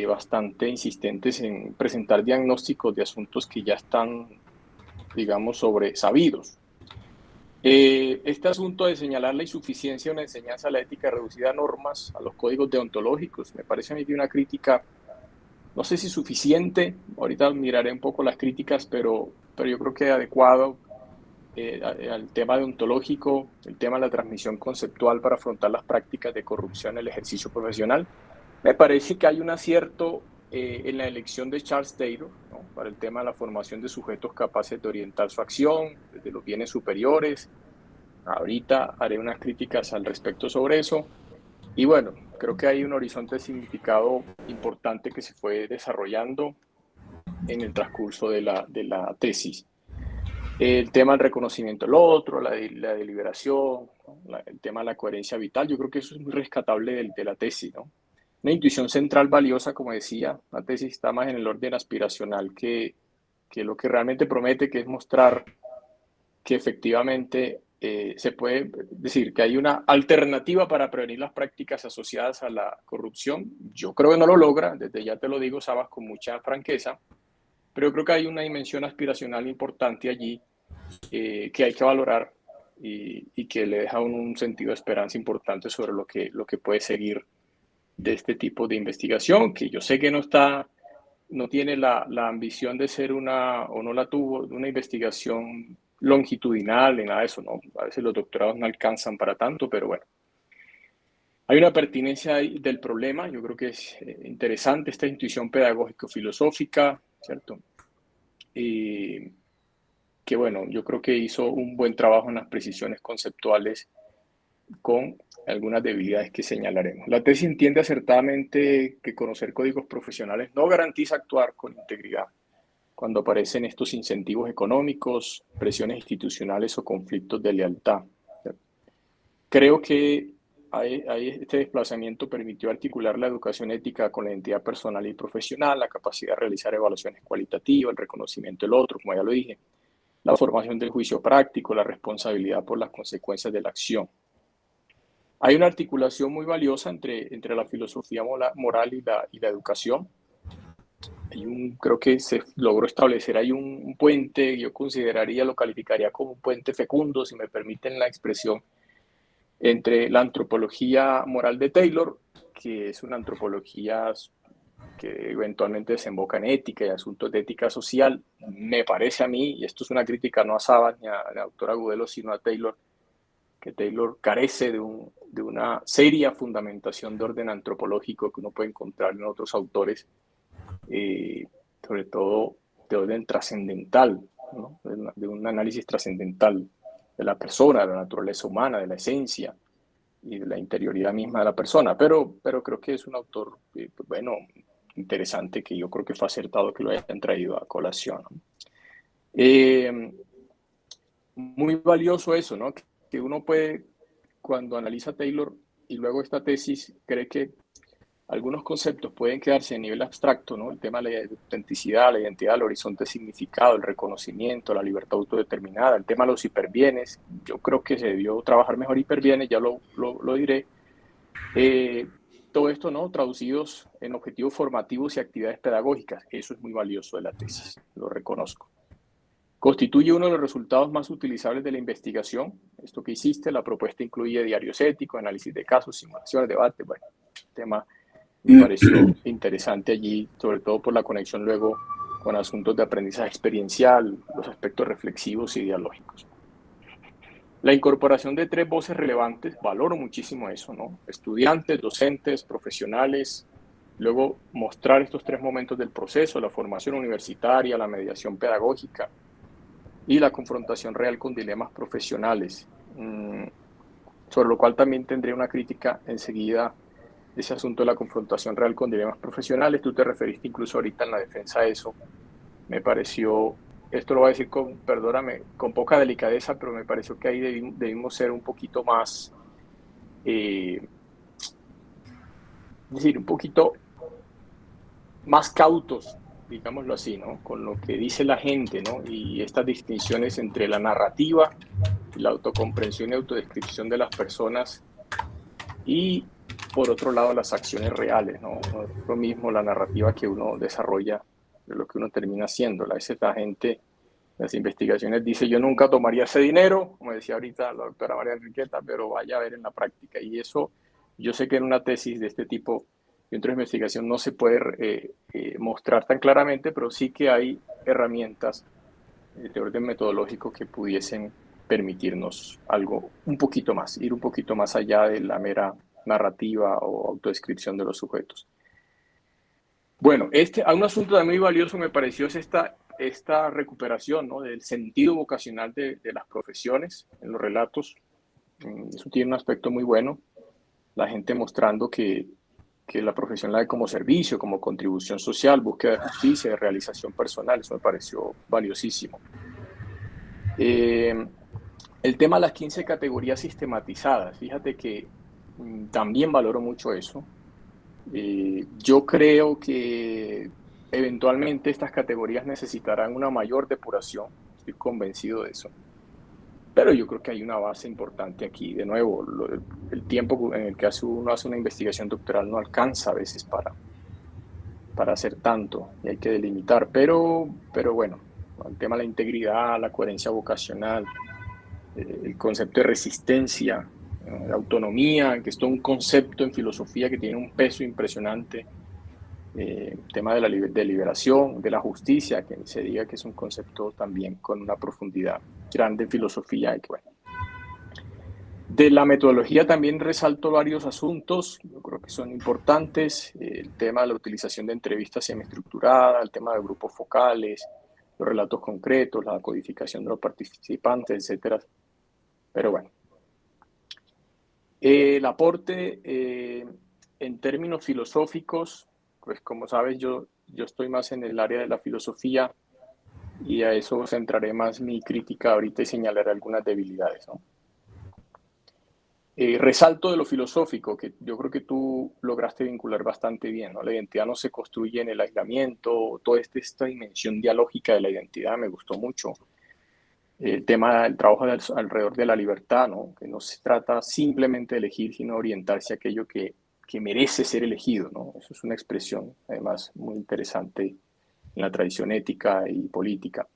D: bastante insistentes en presentar diagnósticos de asuntos que ya están, digamos, sobresabidos. Este asunto de señalar la insuficiencia de una enseñanza a la ética reducida a normas, a los códigos deontológicos, me parece a mí de una crítica, no sé si suficiente, ahorita miraré un poco las críticas, pero yo creo que adecuado al tema deontológico, el tema de la transmisión conceptual para afrontar las prácticas de corrupción en el ejercicio profesional. Me parece que hay un acierto en la elección de Charles Taylor, ¿no? Para el tema de la formación de sujetos capaces de orientar su acción desde los bienes superiores. Ahorita haré unas críticas al respecto sobre eso. Y bueno, creo que hay un horizonte de significado importante que se fue desarrollando en el transcurso de la tesis. El tema del reconocimiento del otro, la deliberación, ¿no? El tema de la coherencia vital, yo creo que eso es muy rescatable de la tesis, ¿no? Una intuición central valiosa, como decía, la tesis está más en el orden aspiracional que lo que realmente promete, que es mostrar que efectivamente se puede decir que hay una alternativa para prevenir las prácticas asociadas a la corrupción. Yo creo que no lo logra, desde ya te lo digo, Sabas, con mucha franqueza, pero yo creo que hay una dimensión aspiracional importante allí que hay que valorar y que le deja un sentido de esperanza importante sobre lo que puede seguir de este tipo de investigación, que yo sé que no tiene la ambición de ser o no la tuvo, una investigación longitudinal ni nada de eso, ¿no? A veces los doctorados no alcanzan para tanto, pero bueno. Hay una pertinencia del problema, yo creo que es interesante esta intuición pedagógico-filosófica, ¿cierto? Que bueno, yo creo que hizo un buen trabajo en las precisiones conceptuales con algunas debilidades que señalaremos. La tesis entiende acertadamente que conocer códigos profesionales no garantiza actuar con integridad cuando aparecen estos incentivos económicos, presiones institucionales o conflictos de lealtad. Creo que este desplazamiento permitió articular la educación ética con la identidad personal y profesional, la capacidad de realizar evaluaciones cualitativas, el reconocimiento del otro, como ya lo dije, la formación del juicio práctico, la responsabilidad por las consecuencias de la acción. Hay una articulación muy valiosa entre la filosofía moral y la educación. Creo que se logró establecer ahí un puente, yo lo calificaría como un puente fecundo, si me permiten la expresión, entre la antropología moral de Taylor, que es una antropología que eventualmente desemboca en ética y asuntos de ética social. Me parece a mí, y esto es una crítica no a Sabat ni a la doctora Agudelo, sino a Taylor, que Taylor carece de una seria fundamentación de orden antropológico que uno puede encontrar en otros autores, sobre todo de orden trascendental, ¿no? De un análisis trascendental de la persona, de la naturaleza humana, de la esencia y de la interioridad misma de la persona. Pero creo que es un autor, bueno, interesante, que yo creo que fue acertado que lo hayan traído a colación, ¿no? Muy valioso eso, ¿no? Que uno puede, cuando analiza Taylor y luego esta tesis, cree que algunos conceptos pueden quedarse a nivel abstracto, ¿no? El tema de la autenticidad, la identidad, el horizonte de significado, el reconocimiento, la libertad autodeterminada, el tema de los hiperbienes. Yo creo que se debió trabajar mejor hiperbienes, ya lo diré. Todo esto, ¿no? Traducidos en objetivos formativos y actividades pedagógicas. Eso es muy valioso de la tesis, lo reconozco. Constituye uno de los resultados más utilizables de la investigación. Esto que hiciste, la propuesta incluye diarios éticos, análisis de casos, simulaciones, debate. Bueno, tema me pareció interesante allí, sobre todo por la conexión luego con asuntos de aprendizaje experiencial, los aspectos reflexivos y dialógicos. La incorporación de 3 voces relevantes, valoro muchísimo eso, ¿no? Estudiantes, docentes, profesionales, luego mostrar estos 3 momentos del proceso, la formación universitaria, la mediación pedagógica y la confrontación real con dilemas profesionales, sobre lo cual también tendré una crítica enseguida, ese asunto de la confrontación real con dilemas profesionales. Tú te referiste incluso ahorita en la defensa a eso. Me pareció, esto lo voy a decir perdóname, con poca delicadeza, pero me pareció que ahí debimos ser un poquito más, un poquito más cautos, digámoslo así, ¿no? Con lo que dice la gente, ¿no? Y estas distinciones entre la narrativa y la autocomprensión y autodescripción de las personas y, por otro lado, las acciones reales, ¿no? No es lo mismo la narrativa que uno desarrolla de lo que uno termina haciendo. A veces la gente, las investigaciones dice, yo nunca tomaría ese dinero, como decía ahorita la doctora María Enriqueta, pero vaya a ver en la práctica. Y eso, yo sé que en una tesis de este tipo, dentro de investigación, no se puede mostrar tan claramente, pero sí que hay herramientas de orden metodológico que pudiesen permitirnos algo un poquito más, ir un poquito más allá de la mera narrativa o autodescripción de los sujetos. Bueno, un asunto también muy valioso me pareció es esta recuperación, ¿no? Del sentido vocacional de las profesiones en los relatos. Eso tiene un aspecto muy bueno, la gente mostrando que la profesión la ve como servicio, como contribución social, búsqueda de justicia, de realización personal. Eso me pareció valiosísimo. El tema de las 15 categorías sistematizadas, fíjate que también valoro mucho eso. Yo creo que eventualmente estas categorías necesitarán una mayor depuración, estoy convencido de eso. Pero yo creo que hay una base importante aquí. De nuevo, el tiempo en el que uno hace una investigación doctoral no alcanza a veces para hacer tanto y hay que delimitar. Pero bueno, el tema de la integridad, la coherencia vocacional, el concepto de resistencia, de autonomía, que es todo un concepto en filosofía que tiene un peso impresionante. El tema de la liberación, de la justicia, que se diga que es un concepto también con una profundidad grande en filosofía. Y que, bueno. De la metodología también resalto varios asuntos, yo creo que son importantes, el tema de la utilización de entrevistas semiestructuradas, el tema de grupos focales, los relatos concretos, la codificación de los participantes, etc. Pero bueno. El aporte en términos filosóficos, pues como sabes, yo estoy más en el área de la filosofía y a eso centraré más mi crítica ahorita y señalaré algunas debilidades, ¿no? Resalto de lo filosófico, que yo creo que tú lograste vincular bastante bien, ¿no? La identidad no se construye en el aislamiento, toda esta dimensión dialógica de la identidad me gustó mucho. El tema del trabajo alrededor de la libertad, ¿no? Que no se trata simplemente de elegir, sino orientarse a aquello que merece ser elegido, ¿no? Eso es una expresión, además, muy interesante en la tradición ética y política.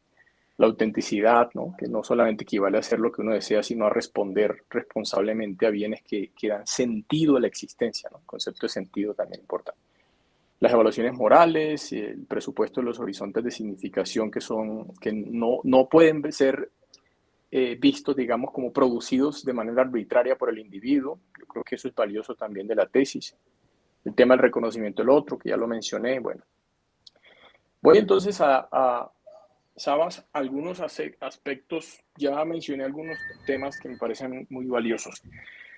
D: La autenticidad, ¿no? Que no solamente equivale a hacer lo que uno desea, sino a responder responsablemente a bienes que dan sentido a la existencia, ¿no? El concepto de sentido también importante. Las evaluaciones morales, el presupuesto de los horizontes de significación que no pueden ser vistos, digamos, como producidos de manera arbitraria por el individuo. Yo creo que eso es valioso también de la tesis. El tema del reconocimiento del otro, que ya lo mencioné. Bueno, voy entonces Sabas, algunos aspectos, ya mencioné algunos temas que me parecen muy valiosos.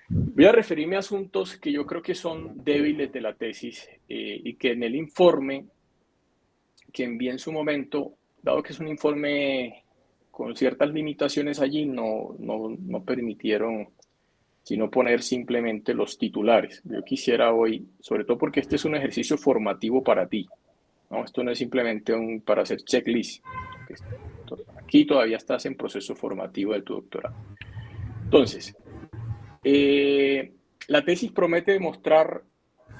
D: Voy a referirme a asuntos que yo creo que son débiles de la tesis y que en el informe que envié en su momento, dado que es un informe con ciertas limitaciones allí, no permitieron sino poner simplemente los titulares. Yo quisiera hoy, sobre todo porque este es un ejercicio formativo para ti, ¿no? Esto no es simplemente para hacer checklist. Aquí todavía estás en proceso formativo de tu doctorado. Entonces, la tesis promete demostrar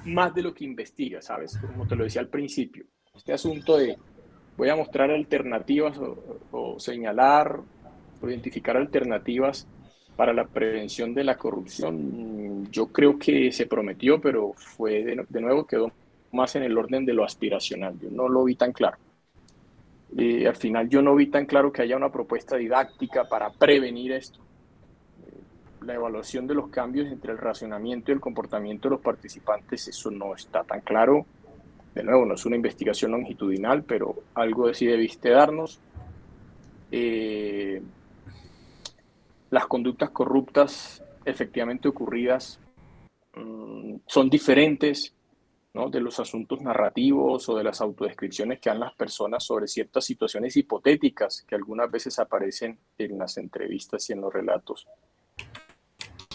D: más de lo que investiga, ¿sabes? Como te lo decía al principio. Este asunto de voy a mostrar alternativas o señalar o identificar alternativas para la prevención de la corrupción, yo creo que se prometió, pero fue de nuevo quedó más en el orden de lo aspiracional. Yo no lo vi tan claro. Al final yo no vi tan claro que haya una propuesta didáctica para prevenir esto. La evaluación de los cambios entre el racionamiento y el comportamiento de los participantes, eso no está tan claro. De nuevo, no es una investigación longitudinal, pero algo sí debiste darnos. Las conductas corruptas efectivamente ocurridas son diferentes, ¿no? De los asuntos narrativos o de las autodescripciones que dan las personas sobre ciertas situaciones hipotéticas que algunas veces aparecen en las entrevistas y en los relatos.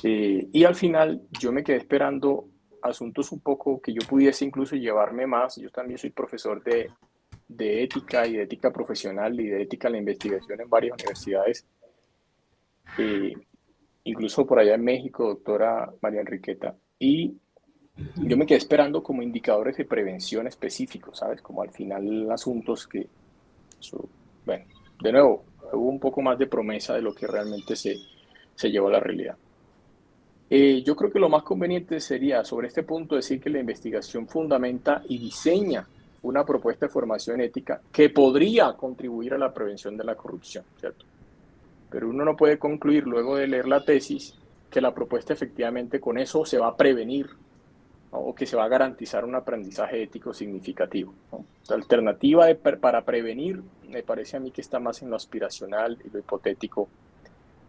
D: Y al final yo me quedé esperando asuntos un poco que yo pudiese incluso llevarme más. Yo también soy profesor de ética y de ética profesional y de ética en la investigación en varias universidades. Incluso por allá en México, doctora María Enriqueta. Y yo me quedé esperando como indicadores de prevención específicos, ¿sabes? Como al final asuntos que, bueno, de nuevo, hubo un poco más de promesa de lo que realmente se llevó a la realidad. Yo creo que lo más conveniente sería sobre este punto decir que la investigación fundamenta y diseña una propuesta de formación ética que podría contribuir a la prevención de la corrupción, ¿cierto? Pero uno no puede concluir luego de leer la tesis que la propuesta efectivamente con eso se va a prevenir, ¿no? O que se va a garantizar un aprendizaje ético significativo, ¿no? La alternativa para prevenir me parece a mí que está más en lo aspiracional y lo hipotético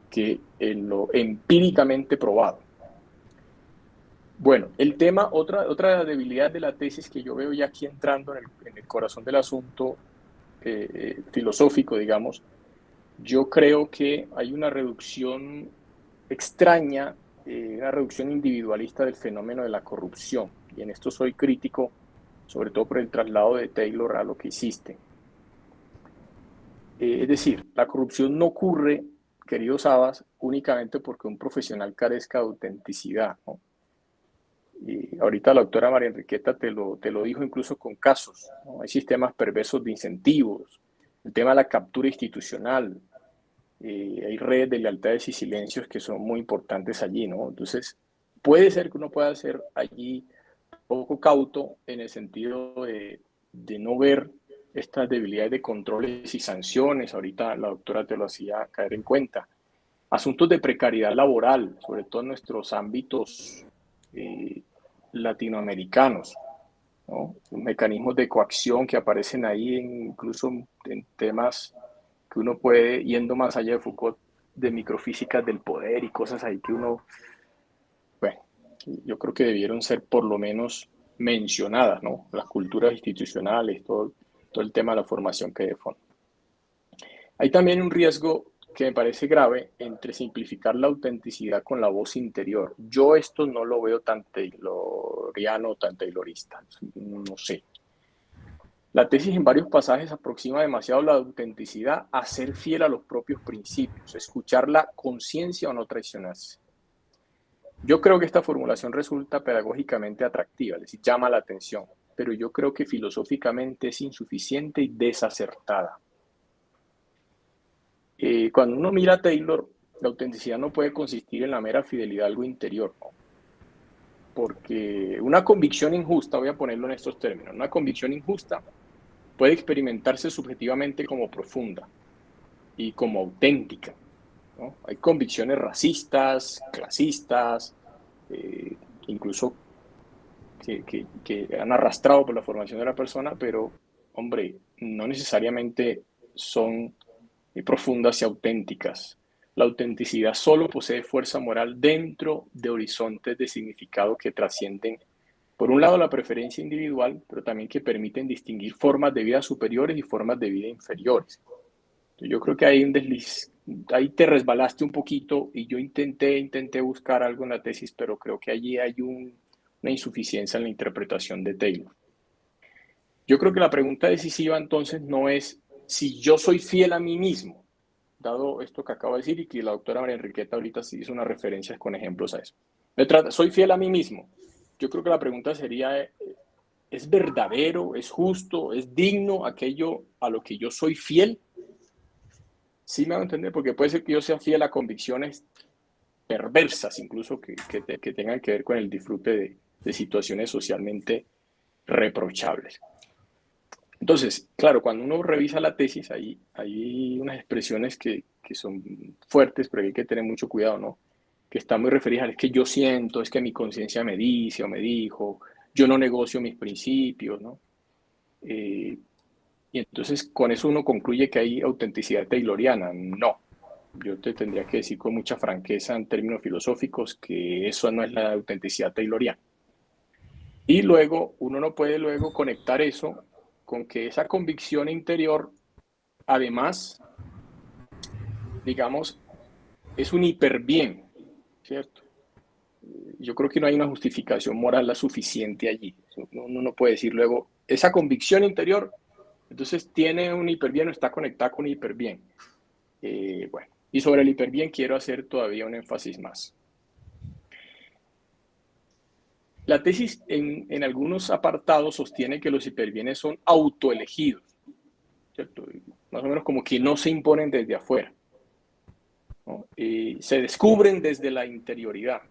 D: que en lo empíricamente probado. Bueno, el tema, otra debilidad de la tesis que yo veo ya aquí entrando en el corazón del asunto filosófico, digamos, yo creo que hay una reducción extraña, una reducción individualista del fenómeno de la corrupción. Y en esto soy crítico, sobre todo por el traslado de Taylor a lo que hiciste. Es decir, la corrupción no ocurre, queridos Sabas, únicamente porque un profesional carezca de autenticidad, ¿no? Y ahorita la doctora María Enriqueta te lo dijo incluso con casos, ¿no? Hay sistemas perversos de incentivos, el tema de la captura institucional, hay redes de lealtades y silencios que son muy importantes allí, ¿no? Entonces, puede ser que uno pueda ser allí poco cauto en el sentido de no ver estas debilidades de controles y sanciones. Ahorita la doctora te lo hacía caer en cuenta. Asuntos de precariedad laboral, sobre todo en nuestros ámbitos eh, latinoamericanos, ¿no? Mecanismos de coacción que aparecen ahí, incluso en temas que uno puede, yendo más allá de Foucault, de microfísicas del poder y cosas ahí que uno, bueno, yo creo que debieron ser por lo menos mencionadas, ¿no? Las culturas institucionales, todo el tema de la formación que hay de fondo. Hay también un riesgo que me parece grave entre simplificar la autenticidad con la voz interior. Yo esto no lo veo tan tayloriano, tan taylorista, no sé. La tesis en varios pasajes aproxima demasiado la autenticidad a ser fiel a los propios principios, escuchar la conciencia o no traicionarse. Yo creo que esta formulación resulta pedagógicamente atractiva, es decir, llama la atención, pero yo creo que filosóficamente es insuficiente y desacertada. Cuando uno mira a Taylor, la autenticidad no puede consistir en la mera fidelidad a algo interior, ¿no? Porque una convicción injusta, voy a ponerlo en estos términos, una convicción injusta puede experimentarse subjetivamente como profunda y como auténtica, ¿no? Hay convicciones racistas, clasistas, incluso que han arrastrado por la formación de la persona, pero, hombre, no necesariamente son profundas y auténticas. La autenticidad solo posee fuerza moral dentro de horizontes de significado que trascienden, por un lado, la preferencia individual, pero también que permiten distinguir formas de vida superiores y formas de vida inferiores. Yo creo que hay un desliz, ahí te resbalaste un poquito y yo intenté buscar algo en la tesis, pero creo que allí hay una insuficiencia en la interpretación de Taylor. Yo creo que la pregunta decisiva entonces no es si yo soy fiel a mí mismo, dado esto que acabo de decir y que la doctora María Enriqueta ahorita sí hizo unas referencias con ejemplos a eso. ¿Soy fiel a mí mismo? Yo creo que la pregunta sería, ¿es verdadero, es justo, es digno aquello a lo que yo soy fiel? Sí me va a entender, porque puede ser que yo sea fiel a convicciones perversas, incluso que tengan que ver con el disfrute de situaciones socialmente reprochables. Entonces, claro, cuando uno revisa la tesis, hay unas expresiones que son fuertes, pero hay que tener mucho cuidado, ¿no? Que están muy referidas a es que yo siento, es que mi conciencia me dice o me dijo, yo no negocio mis principios, ¿no? Y entonces con eso uno concluye que hay autenticidad tayloriana. No, yo te tendría que decir con mucha franqueza en términos filosóficos que eso no es la autenticidad tayloriana. Y luego uno no puede luego conectar eso con que esa convicción interior, además, digamos, es un hiperbién, ¿cierto? Yo creo que no hay una justificación moral la suficiente allí. Uno no puede decir luego, esa convicción interior, entonces tiene un hiperbién o está conectada con un hiperbién. Bueno, y sobre el hiperbién quiero hacer todavía un énfasis más. La tesis en algunos apartados sostiene que los hiperbienes son autoelegidos, ¿cierto? Más o menos como que no se imponen desde afuera, ¿no? Se descubren desde la interioridad.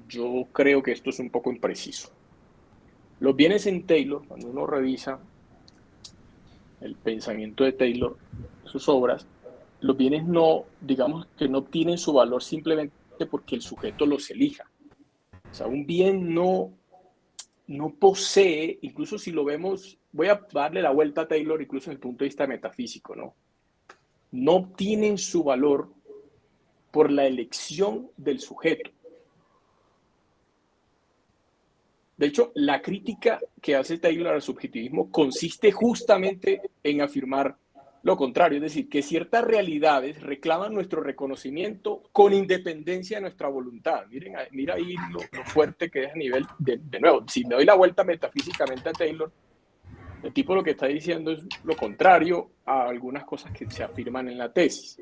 D: Yo creo que esto es un poco impreciso. Los bienes en Taylor, cuando uno revisa el pensamiento de Taylor, sus obras, los bienes no, digamos que no obtienen su valor simplemente porque el sujeto los elija. O sea, un bien no posee, incluso si lo vemos, voy a darle la vuelta a Taylor incluso desde el punto de vista metafísico, ¿no? No obtienen su valor por la elección del sujeto. De hecho, la crítica que hace Taylor al subjetivismo consiste justamente en afirmar lo contrario, es decir, que ciertas realidades reclaman nuestro reconocimiento con independencia de nuestra voluntad. Miren, mira ahí lo fuerte que es a nivel, de nuevo, si me doy la vuelta metafísicamente a Taylor, el tipo lo que está diciendo es lo contrario a algunas cosas que se afirman en la tesis,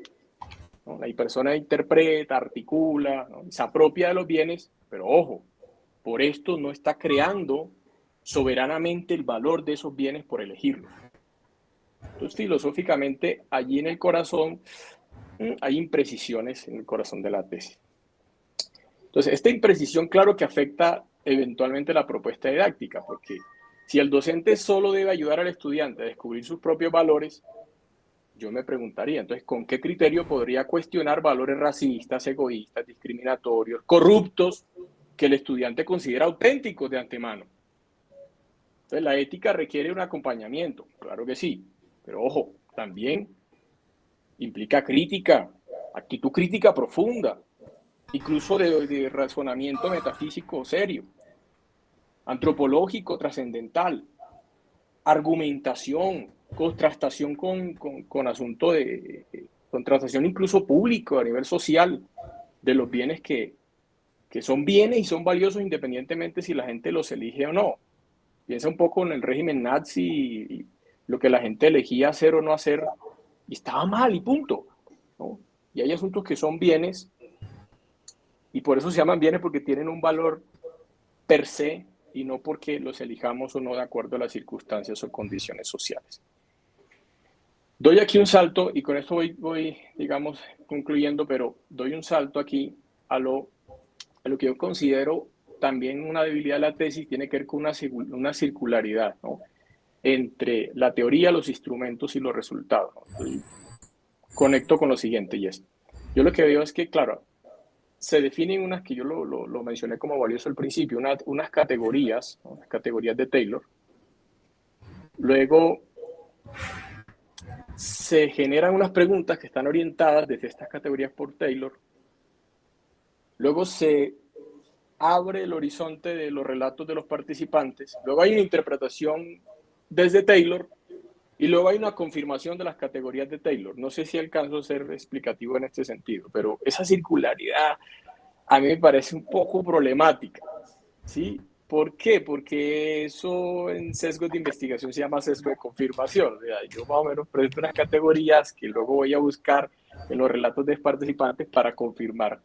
D: ¿no? La persona interpreta, articula, ¿no? Se apropia de los bienes, pero ojo, por esto no está creando soberanamente el valor de esos bienes por elegirlos. Entonces, filosóficamente, allí en el corazón hay imprecisiones en el corazón de la tesis. Entonces, esta imprecisión, claro que afecta eventualmente la propuesta didáctica, porque si el docente solo debe ayudar al estudiante a descubrir sus propios valores, yo me preguntaría, entonces, ¿con qué criterio podría cuestionar valores racistas, egoístas, discriminatorios, corruptos, que el estudiante considera auténticos de antemano? Entonces, la ética requiere un acompañamiento, claro que sí, pero ojo, también implica crítica, actitud crítica profunda, incluso de razonamiento metafísico serio, antropológico trascendental, argumentación, contrastación con asunto de contrastación incluso público a nivel social de los bienes que son bienes y son valiosos independientemente si la gente los elige o no. Piensa un poco en el régimen nazi y lo que la gente elegía hacer o no hacer y estaba mal y punto, ¿no? Y hay asuntos que son bienes y por eso se llaman bienes porque tienen un valor per se y no porque los elijamos o no de acuerdo a las circunstancias o condiciones sociales. Doy aquí un salto y con esto voy digamos, concluyendo, pero doy un salto aquí a lo que yo considero también una debilidad de la tesis, tiene que ver con una circularidad, ¿no? Entre la teoría, los instrumentos y los resultados, ¿no? Y conecto con lo siguiente, y es, yo lo que veo es que, claro, se definen unas que yo lo mencioné como valioso al principio, unas categorías, ¿no? Las categorías de Taylor. Luego se generan unas preguntas que están orientadas desde estas categorías por Taylor. Luego se abre el horizonte de los relatos de los participantes. Luego hay una interpretación desde Taylor y luego hay una confirmación de las categorías de Taylor. No sé si alcanzo a ser explicativo en este sentido, pero esa circularidad a mí me parece un poco problemática, ¿sí? ¿Por qué? Porque eso en sesgos de investigación se llama sesgo de confirmación. O sea, yo más o menos presento unas categorías que luego voy a buscar en los relatos de participantes para confirmar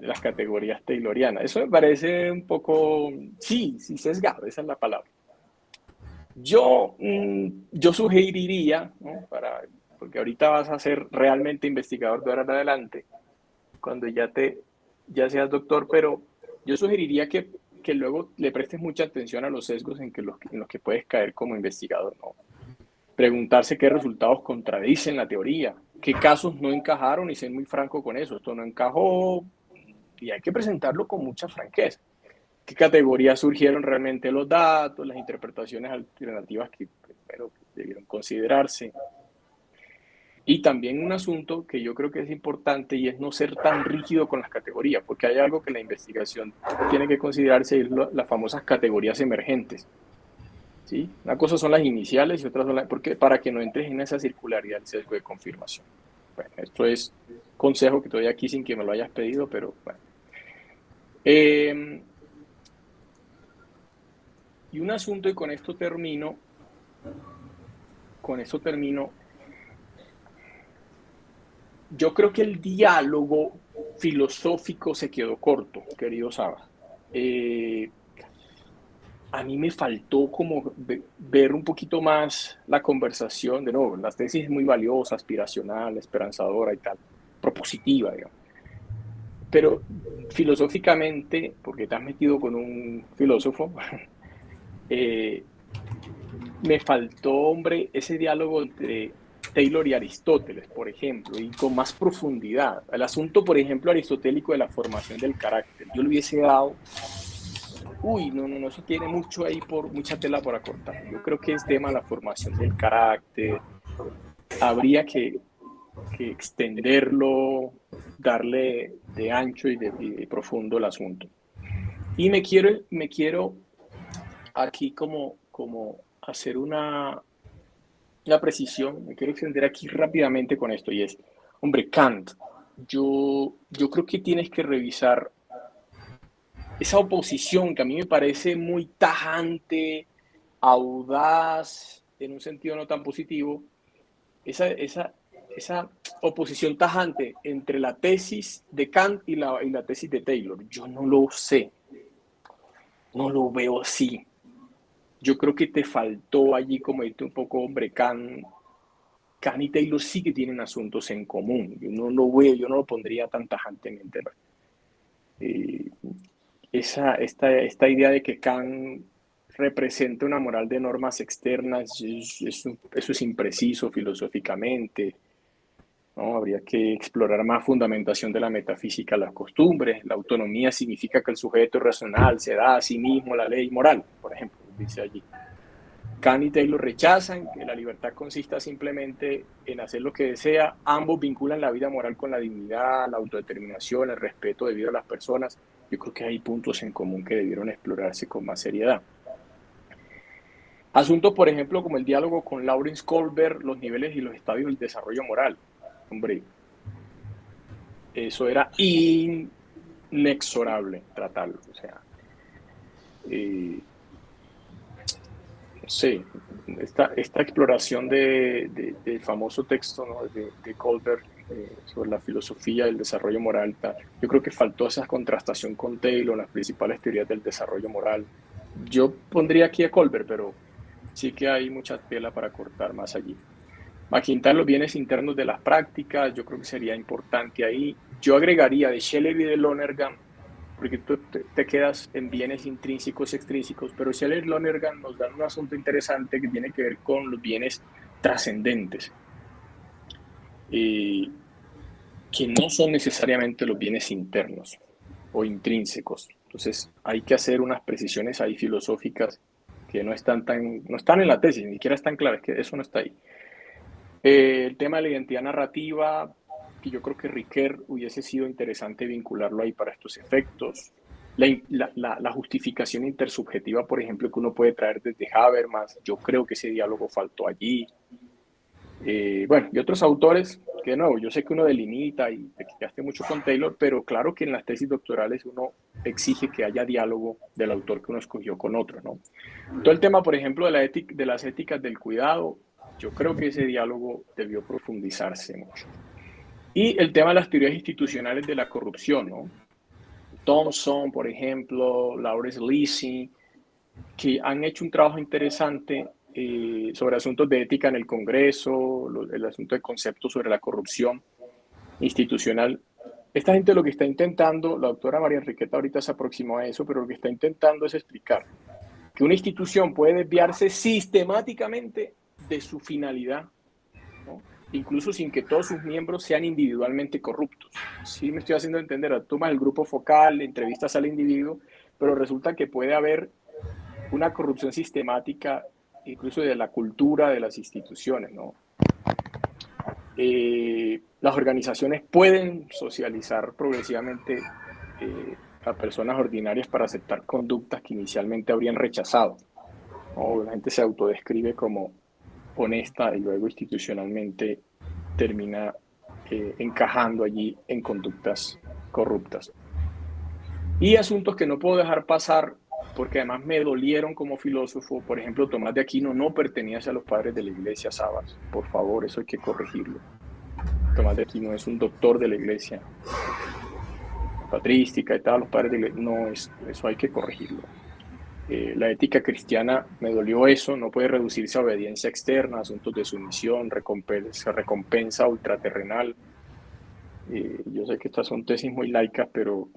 D: las categorías taylorianas. Eso me parece un poco, sí, sesgado, esa es la palabra. Yo sugeriría, ¿no? Porque ahorita vas a ser realmente investigador de ahora en adelante, cuando ya seas doctor, pero yo sugeriría que luego le prestes mucha atención a los sesgos en los que puedes caer como investigador, ¿no? Preguntarse qué resultados contradicen la teoría, qué casos no encajaron y ser muy franco con eso. Esto no encajó y hay que presentarlo con mucha franqueza. ¿Qué categorías surgieron realmente los datos, las interpretaciones alternativas que primero debieron considerarse? Y también un asunto que yo creo que es importante y es no ser tan rígido con las categorías, porque hay algo que la investigación tiene que considerarse, y es las famosas categorías emergentes. ¿Sí? Una cosa son las iniciales y otras son porque para que no entres en esa circularidad del sesgo de confirmación. Bueno, esto es consejo que te doy aquí sin que me lo hayas pedido, pero bueno. Y un asunto, y con esto termino, yo creo que el diálogo filosófico se quedó corto, querido Saba. A mí me faltó como ver un poquito más la conversación, de nuevo, la tesis es muy valiosa, aspiracional, esperanzadora y tal, propositiva, digamos. Pero filosóficamente, porque te has metido con un filósofo, me faltó, hombre, ese diálogo entre Taylor y Aristóteles, por ejemplo, y con más profundidad. El asunto, por ejemplo, aristotélico de la formación del carácter. Yo le hubiese dado... no, eso tiene mucho ahí, mucha tela por acortar. Yo creo que es tema de la formación del carácter. Habría que extenderlo, darle de ancho y de profundo el asunto. Y me quiero aquí como hacer una la precisión, me quiero extender aquí rápidamente con esto, y es, hombre, Kant, yo creo que tienes que revisar esa oposición que a mí me parece muy tajante, audaz, en un sentido no tan positivo, esa oposición tajante entre la tesis de Kant y la tesis de Taylor. Yo no lo sé, no lo veo así. Yo creo que te faltó allí como irte un poco, hombre, Kant y Taylor sí que tienen asuntos en común. Yo no lo veo, yo no lo pondría tan tajantemente. Eh, esta idea de que Kant representa una moral de normas externas, eso es impreciso filosóficamente, ¿no? Habría que explorar más fundamentación de la metafísica, las costumbres. La autonomía significa que el sujeto racional se da a sí mismo la ley moral, por ejemplo, dice allí. Kant y Taylor rechazan que la libertad consista simplemente en hacer lo que desea. Ambos vinculan la vida moral con la dignidad, la autodeterminación, el respeto debido a las personas. Yo creo que hay puntos en común que debieron explorarse con más seriedad. Asuntos, por ejemplo, como el diálogo con Lawrence Kohlberg, los niveles y los estadios del desarrollo moral. Hombre, eso era inexorable tratarlo. O sea, no sé, esta exploración del famoso texto, ¿no?, de Kohlberg sobre la filosofía del desarrollo moral, yo creo que faltó esa contrastación con Taylor, las principales teorías del desarrollo moral. Yo pondría aquí a Kohlberg, pero sí que hay mucha tela para cortar más allí. Maquintar los bienes internos de las prácticas, yo creo que sería importante ahí. Yo agregaría de Scheller y de Lonergan, porque tú te quedas en bienes intrínsecos y extrínsecos, pero Scheller y Lonergan nos dan un asunto interesante que tiene que ver con los bienes trascendentes, que no son necesariamente los bienes internos o intrínsecos. Entonces hay que hacer unas precisiones ahí filosóficas que no están en la tesis, ni siquiera están claras, que eso no está ahí. El tema de la identidad narrativa, que yo creo que Riquet hubiese sido interesante vincularlo ahí para estos efectos. La justificación intersubjetiva, por ejemplo, que uno puede traer desde Habermas, yo creo que ese diálogo faltó allí. Bueno, y otros autores, que de nuevo, yo sé que uno delimita y te quedaste mucho con Taylor, pero claro que en las tesis doctorales uno exige que haya diálogo del autor que uno escogió con otro, ¿no? Todo el tema, por ejemplo, de las éticas del cuidado, yo creo que ese diálogo debió profundizarse mucho. Y el tema de las teorías institucionales de la corrupción, ¿no? Thompson, por ejemplo, Lawrence Lessig, que han hecho un trabajo interesante sobre asuntos de ética en el Congreso, el asunto de conceptos sobre la corrupción institucional. Esta gente lo que está intentando, la doctora María Enriqueta ahorita se aproximó a eso, pero lo que está intentando es explicar que una institución puede desviarse sistemáticamente de su finalidad, ¿no?, incluso sin que todos sus miembros sean individualmente corruptos. Sí me estoy haciendo entender, tomas el grupo focal, entrevistas al individuo, pero resulta que puede haber una corrupción sistemática, incluso de la cultura de las instituciones, ¿no? Las organizaciones pueden socializar progresivamente a personas ordinarias para aceptar conductas que inicialmente habrían rechazado, ¿no? La gente se autodescribe como honesta y luego institucionalmente termina encajando allí en conductas corruptas. Y asuntos que no puedo dejar pasar, porque además me dolieron como filósofo. Por ejemplo, Tomás de Aquino no pertenece a los padres de la Iglesia, Sabas. Por favor, eso hay que corregirlo. Tomás de Aquino es un doctor de la Iglesia patrística y tal, los padres de la Iglesia. No, eso hay que corregirlo. La ética cristiana, me dolió eso, no puede reducirse a obediencia externa, asuntos de sumisión, recompensa ultraterrenal. Yo sé que estas son tesis muy laicas, pero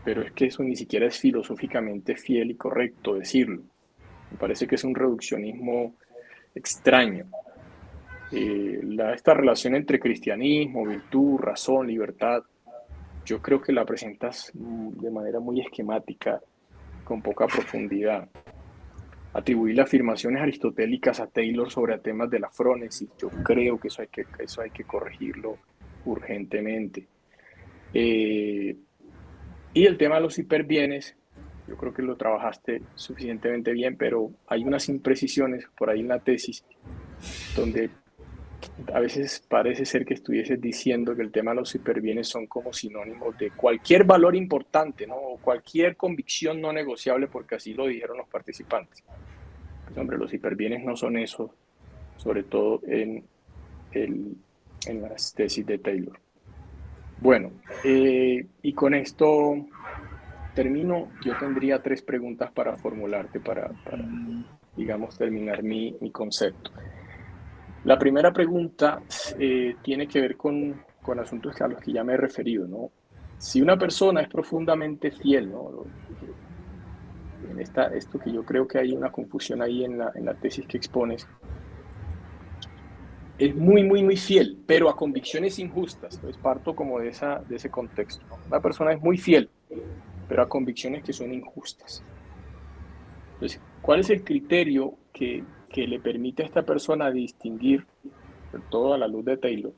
D: es que eso ni siquiera es filosóficamente fiel y correcto decirlo. Me parece que es un reduccionismo extraño. Esta relación entre cristianismo, virtud, razón, libertad, yo creo que la presentas de manera muy esquemática, con poca profundidad. Atribuir afirmaciones aristotélicas a Taylor sobre temas de la frónesis, yo creo que eso hay que corregirlo urgentemente. Y el tema de los hiperbienes, yo creo que lo trabajaste suficientemente bien, pero hay unas imprecisiones por ahí en la tesis donde a veces parece ser que estuvieses diciendo que el tema de los hiperbienes son como sinónimos de cualquier valor importante, ¿no? O cualquier convicción no negociable, porque así lo dijeron los participantes. Pues, hombre, los hiperbienes no son eso, sobre todo en las tesis de Taylor. Bueno, y con esto termino. Yo tendría 3 preguntas para formularte para digamos, terminar mi concepto. La primera pregunta tiene que ver con asuntos a los que ya me he referido, ¿no? Si una persona es profundamente fiel, ¿no? En esto que yo creo que hay una confusión ahí en la tesis que expones, es muy, muy, muy fiel, pero a convicciones injustas. Entonces parto como de ese contexto, ¿no? Una persona es muy fiel, pero a convicciones que son injustas. Entonces, ¿cuál es el criterio que le permite a esta persona distinguir, sobre todo a la luz de Taylor,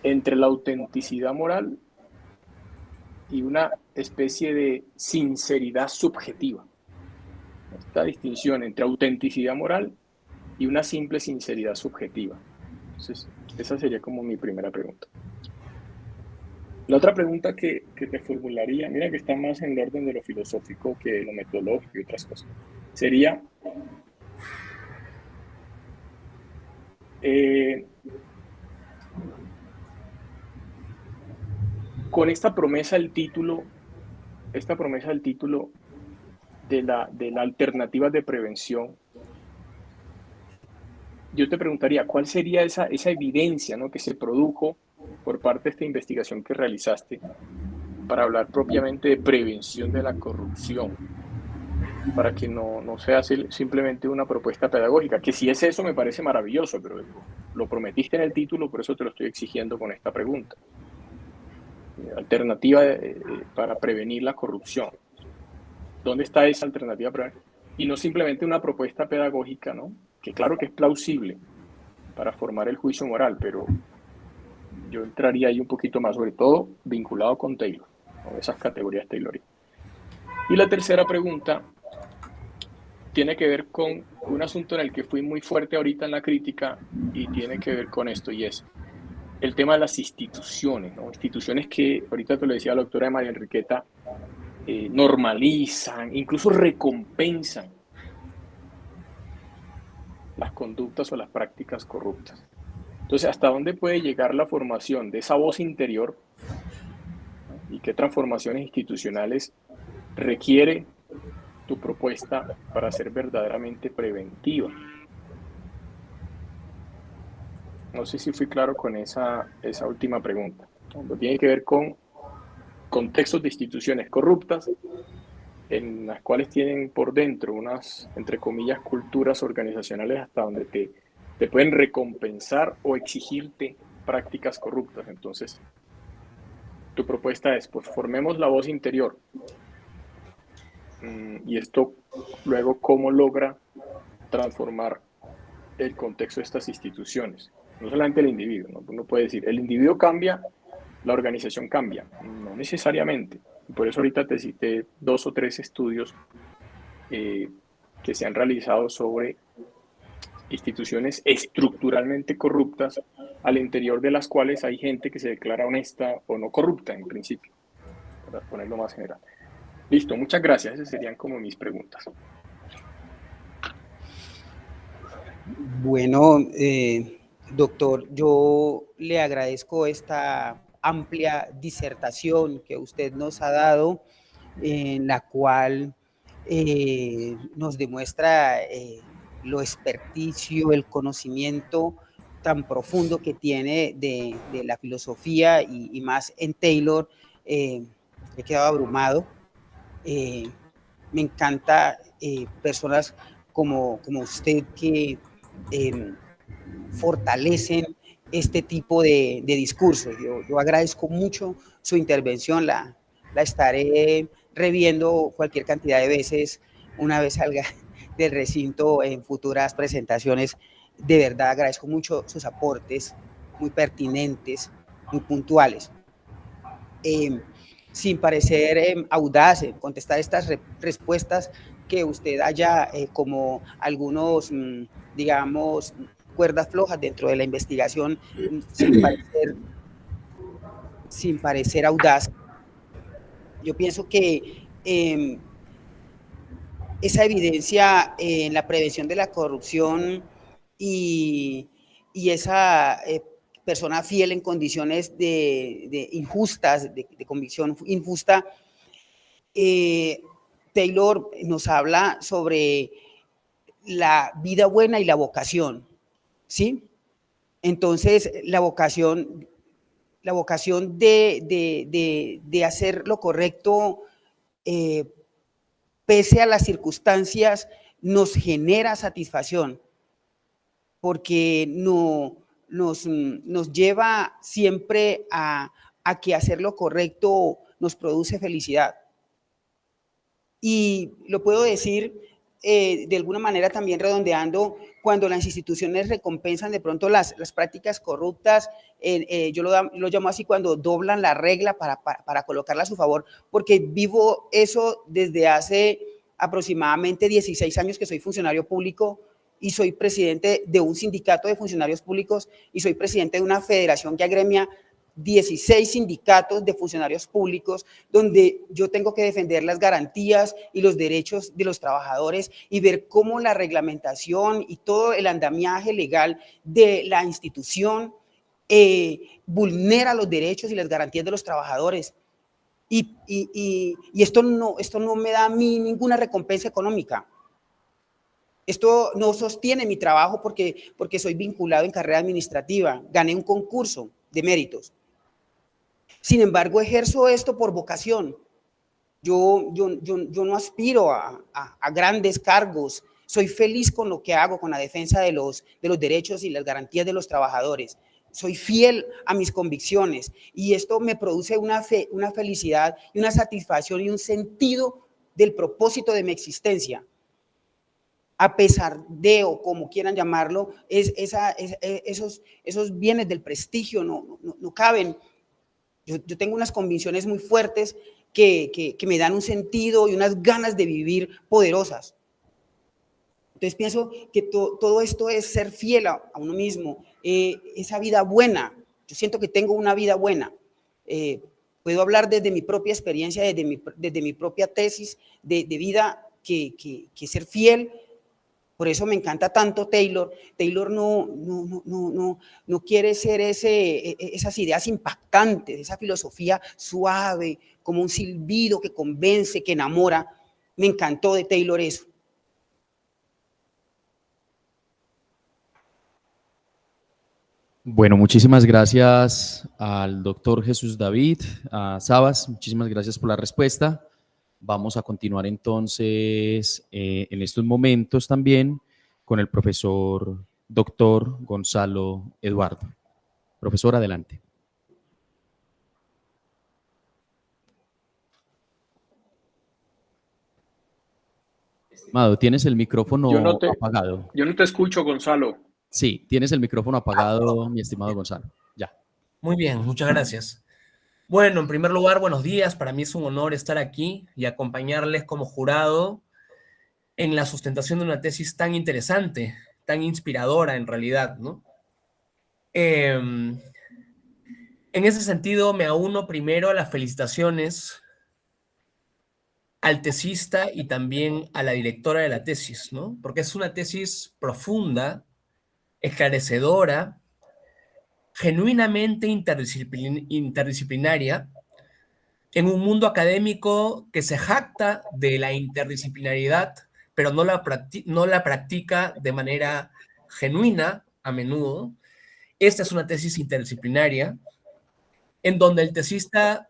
D: entre la autenticidad moral y una especie de sinceridad subjetiva? Esta distinción entre autenticidad moral y una simple sinceridad subjetiva. Entonces, esa sería como mi primera pregunta. La otra pregunta que te formularía, mira que está más en el orden de lo filosófico que lo metodológico y otras cosas, sería, con esta promesa del título de la alternativa de prevención, yo te preguntaría, ¿cuál sería esa evidencia, ¿no?, que se produjo por parte de esta investigación que realizaste para hablar propiamente de prevención de la corrupción? Para que no sea simplemente una propuesta pedagógica, que si es eso me parece maravilloso, pero lo prometiste en el título, por eso te lo estoy exigiendo con esta pregunta. Alternativa para prevenir la corrupción. ¿Dónde está esa alternativa? Y no simplemente una propuesta pedagógica, ¿no?, que claro que es plausible para formar el juicio moral, pero yo entraría ahí un poquito más, sobre todo vinculado con Taylor, con esas categorías taylorianas. Y la tercera pregunta tiene que ver con un asunto en el que fui muy fuerte ahorita en la crítica y tiene que ver con esto, y es el tema de las instituciones, ¿no? Instituciones que, ahorita te lo decía la doctora María Enriqueta, normalizan, incluso recompensan las conductas o las prácticas corruptas. Entonces, ¿hasta dónde puede llegar la formación de esa voz interior, ¿no?, y qué transformaciones institucionales requiere tu propuesta para ser verdaderamente preventiva? No sé si fui claro con esa última pregunta. Tiene que ver con contextos de instituciones corruptas en las cuales tienen por dentro unas, entre comillas, culturas organizacionales hasta donde te pueden recompensar o exigirte prácticas corruptas. Entonces, tu propuesta es, pues formemos la voz interior. Y esto luego, ¿cómo logra transformar el contexto de estas instituciones? No solamente el individuo, ¿no? Uno puede decir, el individuo cambia, la organización cambia. No necesariamente. Y por eso ahorita te cité 2 o 3 estudios que se han realizado sobre instituciones estructuralmente corruptas, al interior de las cuales hay gente que se declara honesta o no corrupta, en principio, para ponerlo más general. Listo, muchas gracias. Esas serían como mis preguntas.
B: Bueno, doctor, yo le agradezco esta amplia disertación que usted nos ha dado, en la cual nos demuestra lo experticio, el conocimiento tan profundo que tiene de la filosofía y más en Taylor. He quedado abrumado. Me encanta personas como usted que fortalecen este tipo de discursos. Yo agradezco mucho su intervención, la estaré reviendo cualquier cantidad de veces una vez salga del recinto en futuras presentaciones. De verdad agradezco mucho sus aportes, muy pertinentes, muy puntuales. Sin parecer audaz en contestar estas respuestas, que usted haya como algunos, digamos, cuerdas flojas dentro de la investigación sin parecer audaz. Yo pienso que esa evidencia en la prevención de la corrupción y esa persona fiel en condiciones de injustas, de convicción injusta, Taylor nos habla sobre la vida buena y la vocación, ¿sí? Entonces, la vocación de hacer lo correcto pese a las circunstancias nos genera satisfacción, porque nos lleva siempre a que hacer lo correcto nos produce felicidad. Y lo puedo decir de alguna manera también redondeando, cuando las instituciones recompensan de pronto las prácticas corruptas, yo lo llamo así, cuando doblan la regla para colocarla a su favor, porque vivo eso desde hace aproximadamente 16 años que soy funcionario público y soy presidente de un sindicato de funcionarios públicos y soy presidente de una federación que agremia 16 sindicatos de funcionarios públicos, donde yo tengo que defender las garantías y los derechos de los trabajadores y ver cómo la reglamentación y todo el andamiaje legal de la institución vulnera los derechos y las garantías de los trabajadores. Y esto no me da a mí ninguna recompensa económica. Esto no sostiene mi trabajo porque soy vinculado en carrera administrativa, gané un concurso de méritos. Sin embargo, ejerzo esto por vocación. Yo no aspiro a grandes cargos. Soy feliz con lo que hago, con la defensa de los derechos y las garantías de los trabajadores. Soy fiel a mis convicciones y esto me produce una felicidad y una satisfacción y un sentido del propósito de mi existencia. A pesar de, o como quieran llamarlo, esos bienes del prestigio no caben. Yo tengo unas convicciones muy fuertes que me dan un sentido y unas ganas de vivir poderosas. Entonces pienso que todo esto es ser fiel a uno mismo, esa vida buena. Yo siento que tengo una vida buena. Puedo hablar desde mi propia experiencia, desde mi propia tesis de vida, que ser fiel. Por eso me encanta tanto Taylor. Taylor no quiere ser esas ideas impactantes, esa filosofía suave, como un silbido que convence, que enamora. Me encantó de Taylor eso.
A: Bueno, muchísimas gracias al doctor Jesús David, a Sabas, muchísimas gracias por la respuesta. Vamos a continuar entonces en estos momentos también con el profesor doctor Gonzalo Eduardo. Profesor, adelante. Estimado, tienes el micrófono apagado.
D: Yo no te escucho, Gonzalo.
A: Sí, tienes el micrófono apagado, mi estimado Gonzalo. Ya.
E: Muy bien, muchas gracias. Bueno, en primer lugar, buenos días. Para mí es un honor estar aquí y acompañarles como jurado en la sustentación de una tesis tan interesante, tan inspiradora en realidad, ¿no? En ese sentido, me auno primero a las felicitaciones al tesista y también a la directora de la tesis, ¿no? Porque es una tesis profunda, esclarecedora, genuinamente interdisciplinaria, en un mundo académico que se jacta de la interdisciplinariedad, pero no la practica de manera genuina a menudo. Esta es una tesis interdisciplinaria en donde el tesista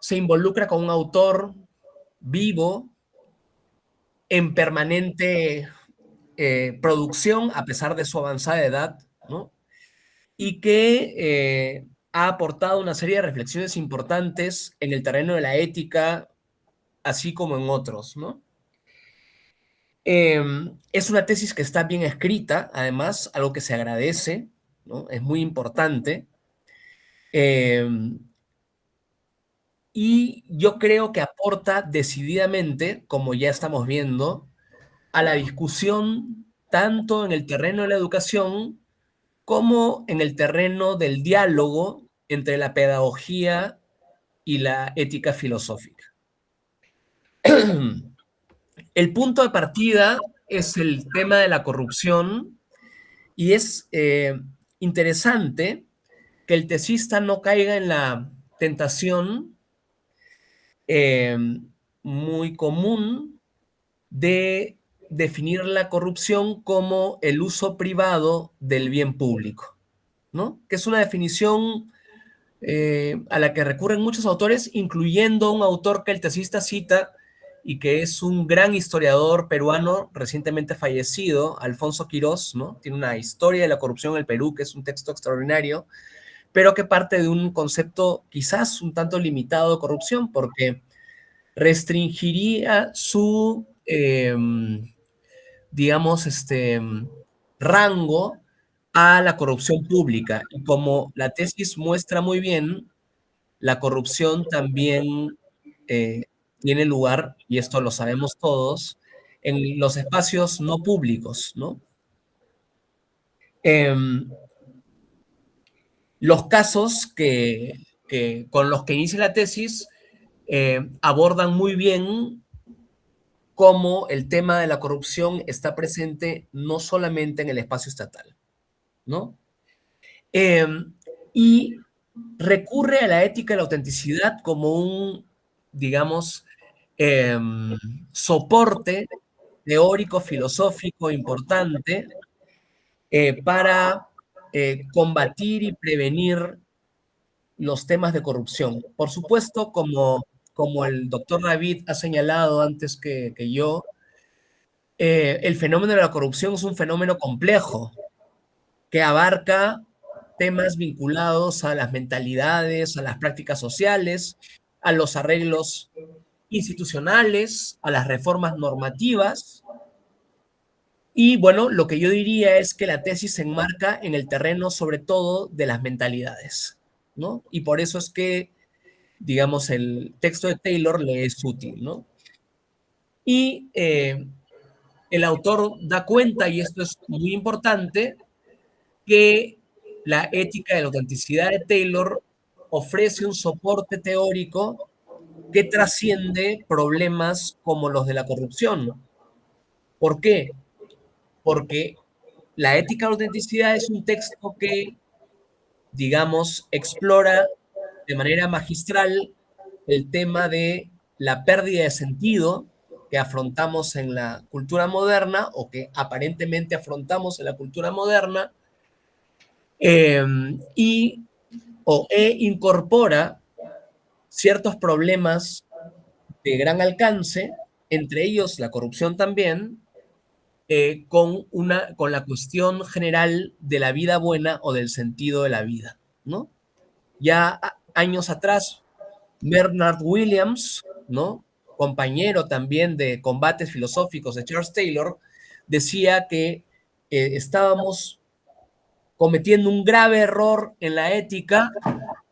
E: se involucra con un autor vivo, en permanente producción a pesar de su avanzada edad, ¿no? Y que ha aportado una serie de reflexiones importantes en el terreno de la ética, así como en otros, ¿no? Es una tesis que está bien escrita, además, algo que se agradece, ¿no? Es muy importante. Y yo creo que aporta decididamente, como ya estamos viendo, a la discusión tanto en el terreno de la educación como en el terreno del diálogo entre la pedagogía y la ética filosófica. El punto de partida es el tema de la corrupción y es interesante que el tesista no caiga en la tentación muy común de definir la corrupción como el uso privado del bien público, ¿no? Que es una definición a la que recurren muchos autores, incluyendo un autor que el tesista cita y que es un gran historiador peruano recientemente fallecido, Alfonso Quirós, ¿no? Tiene una historia de la corrupción en el Perú, que es un texto extraordinario, pero que parte de un concepto quizás un tanto limitado de corrupción, porque restringiría su, digamos, rango a la corrupción pública. Y como la tesis muestra muy bien, la corrupción también tiene lugar, y esto lo sabemos todos, en los espacios no públicos, ¿no? Los casos con los que inicia la tesis abordan muy bien cómo el tema de la corrupción está presente no solamente en el espacio estatal, ¿no? Y recurre a la ética y la autenticidad como un, digamos, soporte teórico, filosófico importante para combatir y prevenir los temas de corrupción. Por supuesto, como el doctor David ha señalado antes que yo, el fenómeno de la corrupción es un fenómeno complejo que abarca temas vinculados a las mentalidades, a las prácticas sociales, a los arreglos institucionales, a las reformas normativas. Y bueno, lo que yo diría es que la tesis se enmarca en el terreno sobre todo de las mentalidades, ¿no? Y por eso es que, digamos, el texto de Taylor le es útil, ¿no? Y el autor da cuenta, y esto es muy importante, que la ética de la autenticidad de Taylor ofrece un soporte teórico que trasciende problemas como los de la corrupción. ¿Por qué? Porque la ética de la autenticidad es un texto que, digamos, explora de manera magistral el tema de la pérdida de sentido que afrontamos en la cultura moderna o que aparentemente afrontamos en la cultura moderna incorpora ciertos problemas de gran alcance, entre ellos la corrupción también, con la cuestión general de la vida buena o del sentido de la vida, ¿no? Ya años atrás, Bernard Williams, ¿no? Compañero también de combates filosóficos de Charles Taylor, decía que estábamos cometiendo un grave error en la ética,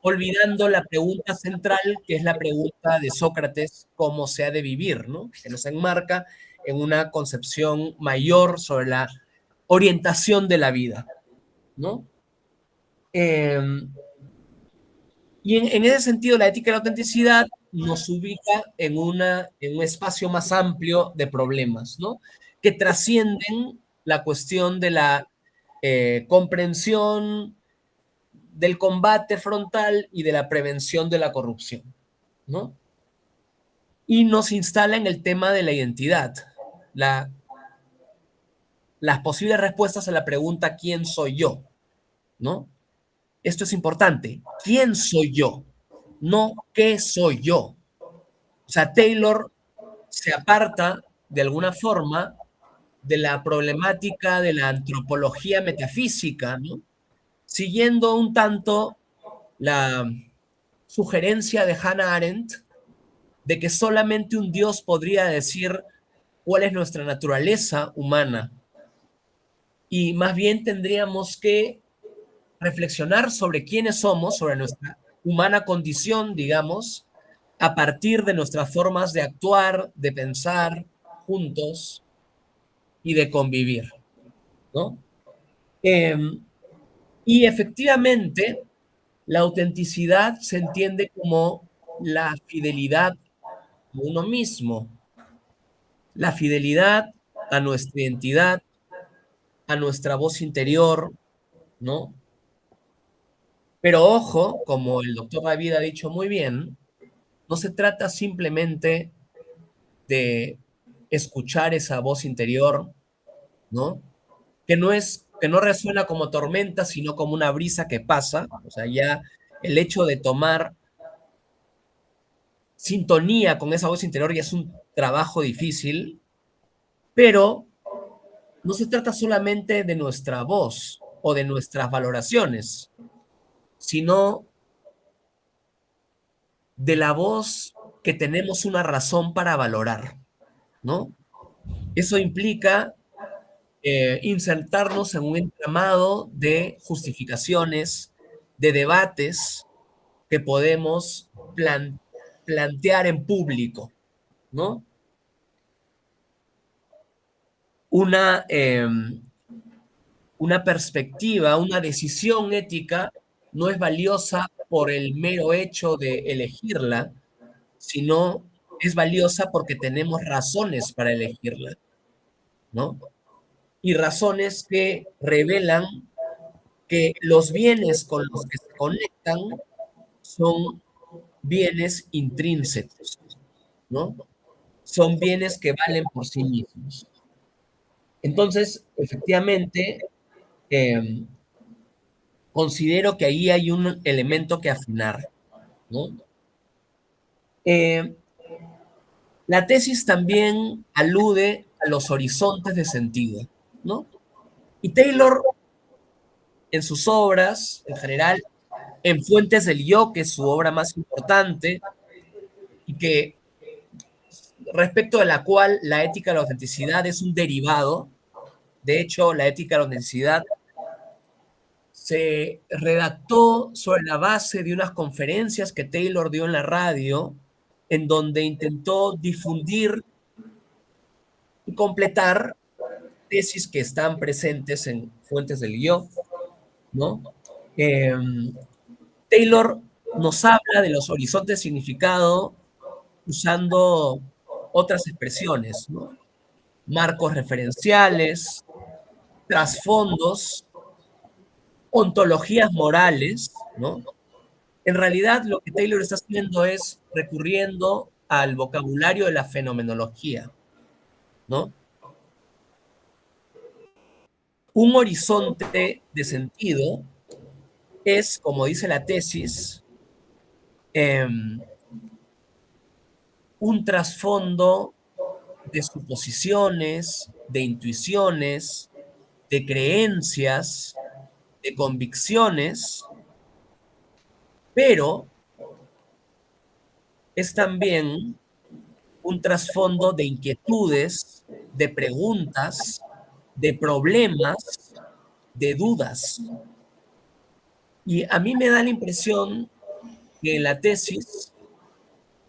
E: olvidando la pregunta central, que es la pregunta de Sócrates, ¿cómo se ha de vivir?, ¿no? Que nos enmarca en una concepción mayor sobre la orientación de la vida, ¿no? Y en ese sentido, la ética y la autenticidad nos ubica en un espacio más amplio de problemas, ¿no? Que trascienden la cuestión de la comprensión del combate frontal y de la prevención de la corrupción, ¿no? Y nos instala en el tema de la identidad, las posibles respuestas a la pregunta ¿quién soy yo?, ¿no? Esto es importante. ¿Quién soy yo? No ¿qué soy yo? O sea, Taylor se aparta de alguna forma de la problemática de la antropología metafísica, ¿no? Siguiendo un tanto la sugerencia de Hannah Arendt de que solamente un Dios podría decir cuál es nuestra naturaleza humana. Y más bien tendríamos que reflexionar sobre quiénes somos, sobre nuestra humana condición, digamos, a partir de nuestras formas de actuar, de pensar juntos y de convivir, ¿no? Y efectivamente, la autenticidad se entiende como la fidelidad a uno mismo, la fidelidad a nuestra identidad, a nuestra voz interior, ¿no? Pero ojo, como el doctor David ha dicho muy bien, no se trata simplemente de escuchar esa voz interior, ¿no? Que no resuena como tormenta, sino como una brisa que pasa. O sea, ya el hecho de tomar sintonía con esa voz interior ya es un trabajo difícil, pero no se trata solamente de nuestra voz o de nuestras valoraciones, sino de la voz que tenemos una razón para valorar, ¿no? Eso implica insertarnos en un entramado de justificaciones, de debates que podemos plantear en público, ¿no? Una, una perspectiva, una decisión ética no es valiosa por el mero hecho de elegirla, sino es valiosa porque tenemos razones para elegirla, ¿no? Y razones que revelan que los bienes con los que se conectan son bienes intrínsecos, ¿no? Son bienes que valen por sí mismos. Entonces, efectivamente, eh, considero que ahí hay un elemento que afinar, ¿no? Eh, la tesis también alude a los horizontes de sentido, ¿no? Y Taylor, en sus obras, en general, en Fuentes del Yo, que es su obra más importante, y que respecto de la cual la ética de la autenticidad es un derivado. De hecho, la ética de la autenticidad se redactó sobre la base de unas conferencias que Taylor dio en la radio, en donde intentó difundir y completar tesis que están presentes en Fuentes del Yo, ¿no? Eh, Taylor nos habla de los horizontes de significado usando otras expresiones, ¿no? Marcos referenciales, trasfondos, ontologías morales, ¿no? En realidad lo que Taylor está haciendo es recurriendo al vocabulario de la fenomenología, ¿no? Un horizonte de sentido es, como dice la tesis, un trasfondo de suposiciones, de intuiciones, de creencias, de convicciones, pero es también un trasfondo de inquietudes, de preguntas, de problemas, de dudas. Y a mí me da la impresión que en la tesis,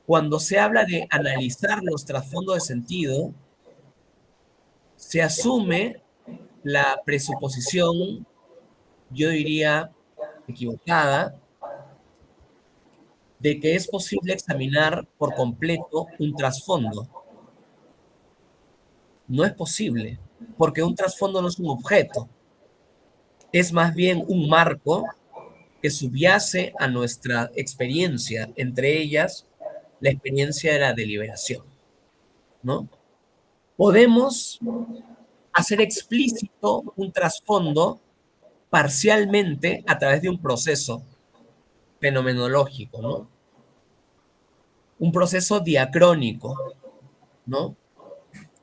E: cuando se habla de analizar los trasfondos de sentido, se asume la presuposición, yo diría equivocada, de que es posible examinar por completo un trasfondo. No es posible, porque un trasfondo no es un objeto, es más bien un marco que subyace a nuestra experiencia, entre ellas la experiencia de la deliberación, ¿no? Podemos hacer explícito un trasfondo parcialmente a través de un proceso fenomenológico, ¿no? Un proceso diacrónico, ¿no?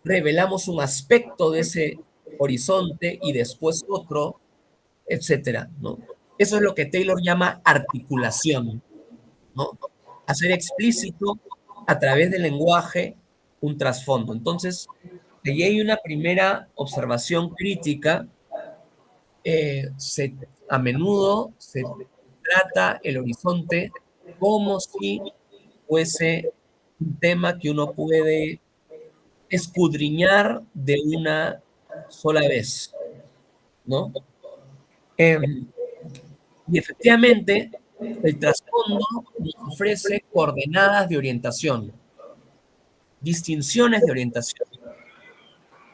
E: Revelamos un aspecto de ese horizonte y después otro, etcétera, ¿no? Eso es lo que Taylor llama articulación, ¿no? Hacer explícito a través del lenguaje un trasfondo. Entonces, allí hay una primera observación crítica. A menudo se trata el horizonte como si fuese un tema que uno puede escudriñar de una sola vez, ¿no? Y efectivamente, el trasfondo nos ofrece coordenadas de orientación, distinciones de orientación.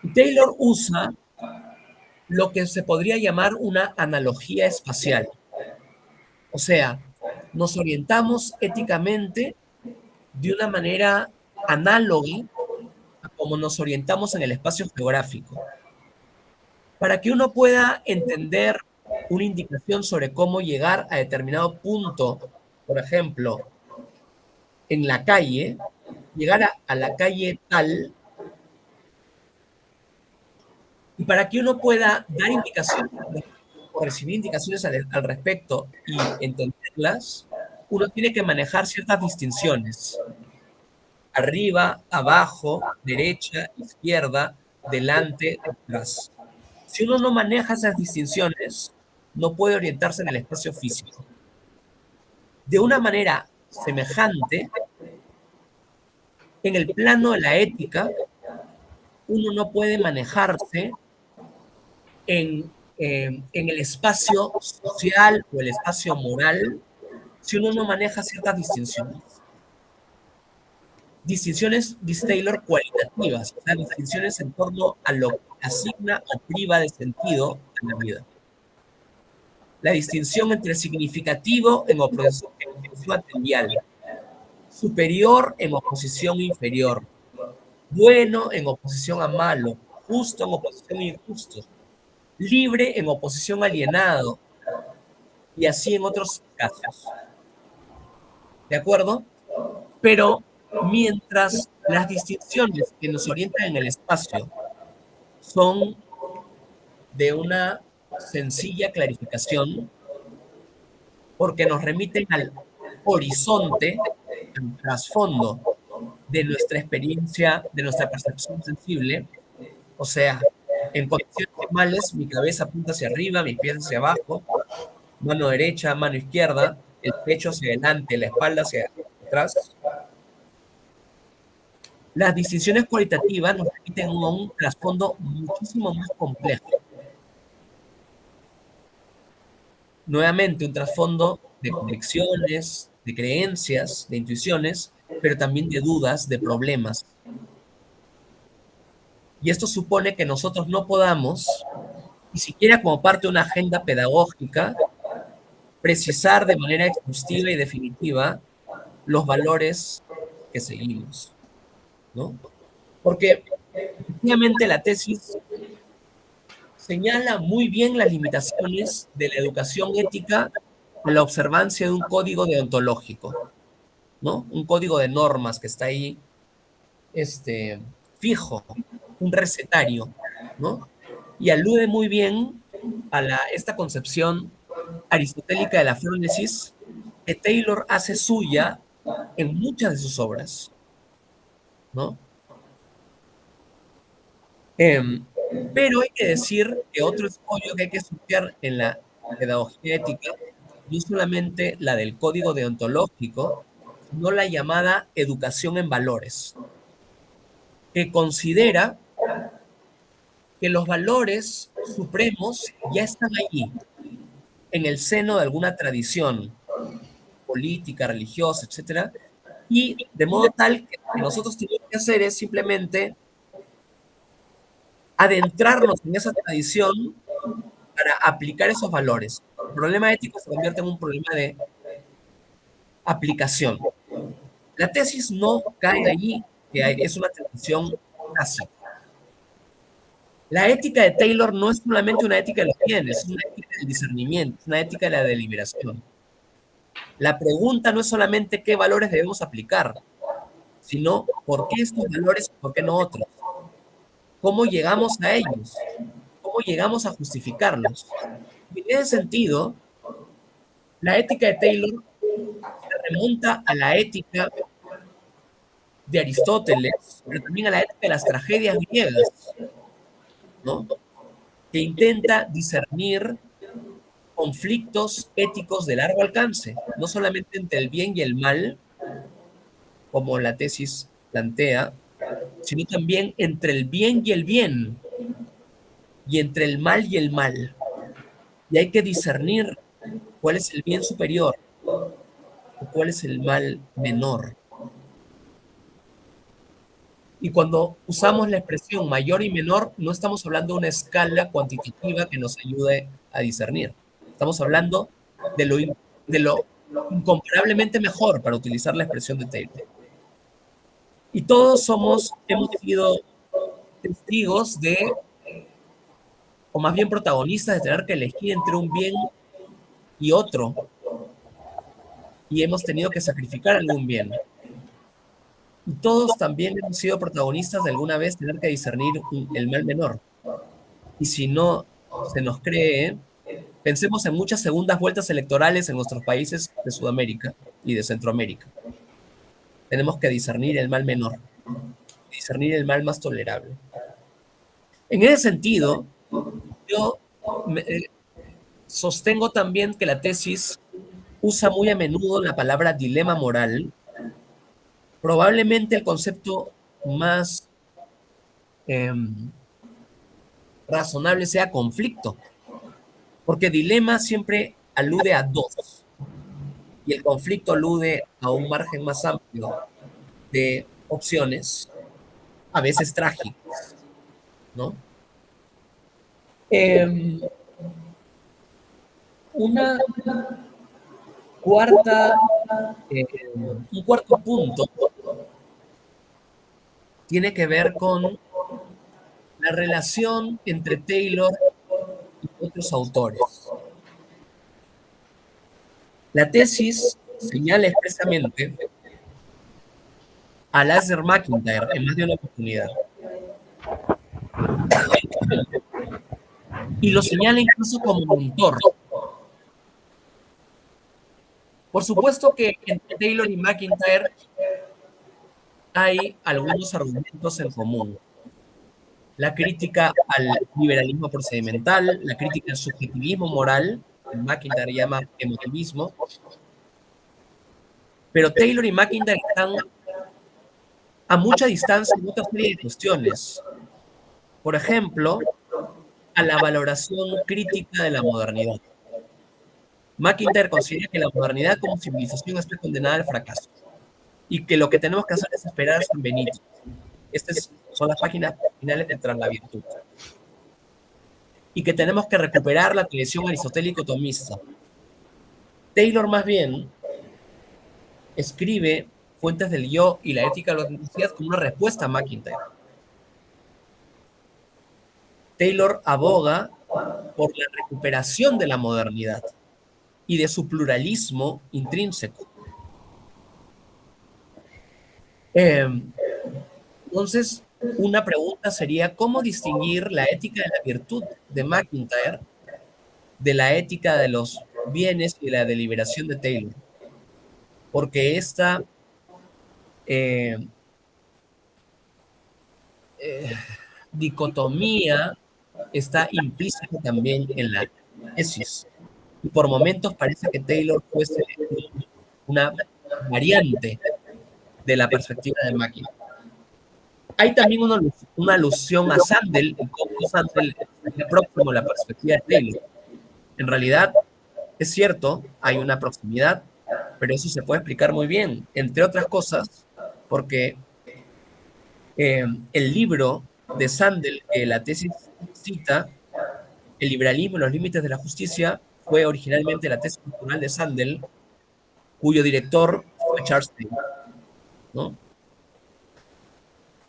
E: Y Taylor usa lo que se podría llamar una analogía espacial. O sea, nos orientamos éticamente de una manera análoga a como nos orientamos en el espacio geográfico. Para que uno pueda entender una indicación sobre cómo llegar a determinado punto, por ejemplo, en la calle, llegar a la calle tal, y para que uno pueda dar indicaciones o recibir indicaciones al respecto y entenderlas, uno tiene que manejar ciertas distinciones. Arriba, abajo, derecha, izquierda, delante, detrás. Si uno no maneja esas distinciones, no puede orientarse en el espacio físico. De una manera semejante, en el plano de la ética, uno no puede manejarse en el espacio social o el espacio moral si uno no maneja ciertas distinciones. Distinciones, dice Taylor, cualitativas, o sea, distinciones en torno a lo que asigna o priva de sentido a la vida. La distinción entre significativo en oposición a trivial, superior en oposición a inferior, bueno en oposición a malo, justo en oposición a injusto, libre en oposición a alienado, y así en otros casos. ¿De acuerdo? Pero mientras las distinciones que nos orientan en el espacio son de una sencilla clarificación, porque nos remiten al horizonte, al trasfondo de nuestra experiencia, de nuestra percepción sensible, o sea, en condiciones normales, mi cabeza apunta hacia arriba, mis pies hacia abajo, mano derecha, mano izquierda, el pecho hacia adelante, la espalda hacia atrás. Las distinciones cualitativas nos remiten a un trasfondo muchísimo más complejo. Nuevamente, un trasfondo de convicciones, de creencias, de intuiciones, pero también de dudas, de problemas. Y esto supone que nosotros no podamos, ni siquiera como parte de una agenda pedagógica, precisar de manera exhaustiva y definitiva los valores que seguimos, ¿no? Porque efectivamente la tesis señala muy bien las limitaciones de la educación ética con la observancia de un código deontológico, ¿no? Un código de normas que está ahí fijo, un recetario, ¿no? Y alude muy bien a esta concepción aristotélica de la frónesis que Taylor hace suya en muchas de sus obras, ¿no? Pero hay que decir que otro escollo que hay que estudiar en la pedagogía ética no es solamente la del código deontológico, sino la llamada educación en valores, que considera que los valores supremos ya están allí, en el seno de alguna tradición política, religiosa, etcétera, y de modo tal que lo que nosotros tenemos que hacer es simplemente adentrarnos en esa tradición para aplicar esos valores. El problema ético se convierte en un problema de aplicación. La tesis no cae allí, que es una tradición clásica. La ética de Taylor no es solamente una ética de los bienes, es una ética del discernimiento, es una ética de la deliberación. La pregunta no es solamente qué valores debemos aplicar, sino por qué estos valores y por qué no otros. ¿Cómo llegamos a ellos? ¿Cómo llegamos a justificarlos? Y en ese sentido, la ética de Taylor se remonta a la ética de Aristóteles, pero también a la ética de las tragedias griegas, ¿no? Que intenta discernir conflictos éticos de largo alcance, no solamente entre el bien y el mal, como la tesis plantea, sino también entre el bien y el bien, y entre el mal y el mal. Y hay que discernir ¿Cuál es el bien superior? ¿O cuál es el mal menor? Y cuando usamos la expresión mayor y menor, no estamos hablando de una escala cuantitativa que nos ayude a discernir. Estamos hablando de lo incomparablemente mejor, para utilizar la expresión de Taylor. Y todos hemos sido testigos de, o más bien protagonistas de tener que elegir entre un bien y otro. Y hemos tenido que sacrificar algún bien. Y todos también hemos sido protagonistas de alguna vez tener que discernir el mal menor. Y si no se nos cree, pensemos en muchas segundas vueltas electorales en nuestros países de Sudamérica y de Centroamérica. Tenemos que discernir el mal menor, discernir el mal más tolerable. En ese sentido, yo sostengo también que la tesis usa muy a menudo la palabra dilema moral. Probablemente el concepto más razonable sea conflicto, porque dilema siempre alude a dos, y el conflicto alude a un margen más amplio de opciones, a veces trágicas, ¿no? Un cuarto punto tiene que ver con la relación entre Taylor y otros autores. La tesis señala expresamente a Alasdair MacIntyre en más de una oportunidad. Y lo señala incluso como mentor. Por supuesto que entre Taylor y MacIntyre hay algunos argumentos en común. La crítica al liberalismo procedimental, la crítica al subjetivismo moral, que MacIntyre llama emotivismo. Pero Taylor y MacIntyre están a mucha distancia en otra serie de cuestiones. Por ejemplo, a la valoración crítica de la modernidad. MacIntyre considera que la modernidad como civilización está condenada al fracaso y que lo que tenemos que hacer es esperar a San Benito. Estas son las páginas finales de Tras la Virtud. Y que tenemos que recuperar la tradición aristotélico-tomista. Taylor, más bien, escribe Fuentes del Yo y la ética de la autenticidad como una respuesta a MacIntyre. Taylor aboga por la recuperación de la modernidad y de su pluralismo intrínseco. Entonces, una pregunta sería, ¿cómo distinguir la ética de la virtud de MacIntyre de la ética de los bienes y la deliberación de Taylor? Porque esta dicotomía está implícita también en la tesis. Y por momentos parece que Taylor fuese una variante de la perspectiva de MacIntyre. Hay también una alusión a Sandel, y cómo Sandel es próximo a la perspectiva de Taylor. En realidad, es cierto, hay una proximidad, pero eso se puede explicar muy bien, entre otras cosas, porque el libro de Sandel que la tesis cita, El liberalismo y los límites de la justicia, fue originalmente la tesis doctoral de Sandel, cuyo director fue Charles Taylor, ¿no?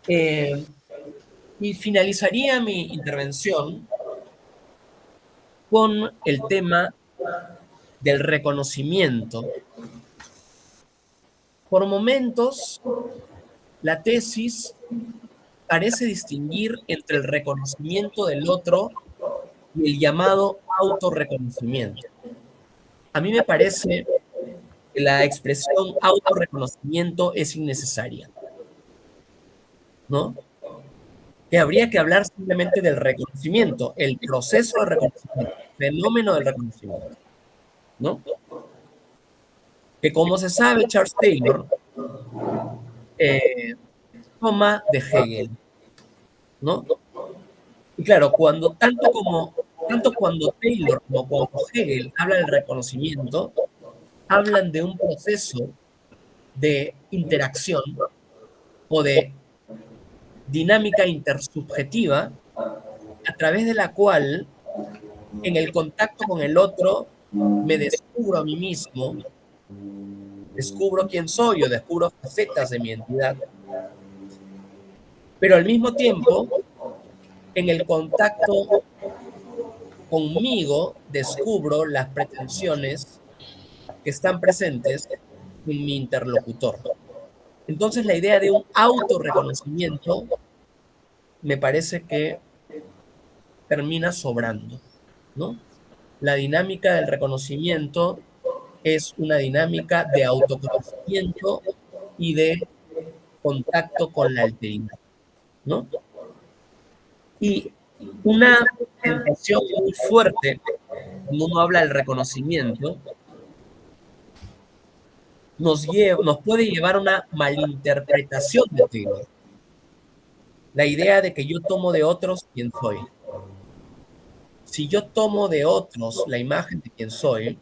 E: Y finalizaría mi intervención con el tema del reconocimiento. Por momentos, la tesis parece distinguir entre el reconocimiento del otro y el llamado autorreconocimiento. A mí me parece que la expresión autorreconocimiento es innecesaria, ¿no? Que habría que hablar simplemente del reconocimiento, el proceso de reconocimiento, el fenómeno del reconocimiento, ¿no? Que como se sabe, Charles Taylor toma de Hegel, ¿no? Y claro, cuando tanto como tanto cuando Taylor como cuando Hegel hablan del reconocimiento, hablan de un proceso de interacción o de dinámica intersubjetiva a través de la cual, en el contacto con el otro, me descubro a mí mismo, descubro quién soy o descubro facetas de mi identidad. Pero al mismo tiempo, en el contacto conmigo, descubro las pretensiones que están presentes en mi interlocutor. Entonces, la idea de un autorreconocimiento me parece que termina sobrando, ¿no? La dinámica del reconocimiento es una dinámica de autoconocimiento y de contacto con la alteridad, ¿no? Y una tentación muy fuerte, cuando uno habla del reconocimiento, nos puede llevar a una malinterpretación de Taylor. La idea de que yo tomo de otros quién soy. Si yo tomo de otros la imagen de quién soy,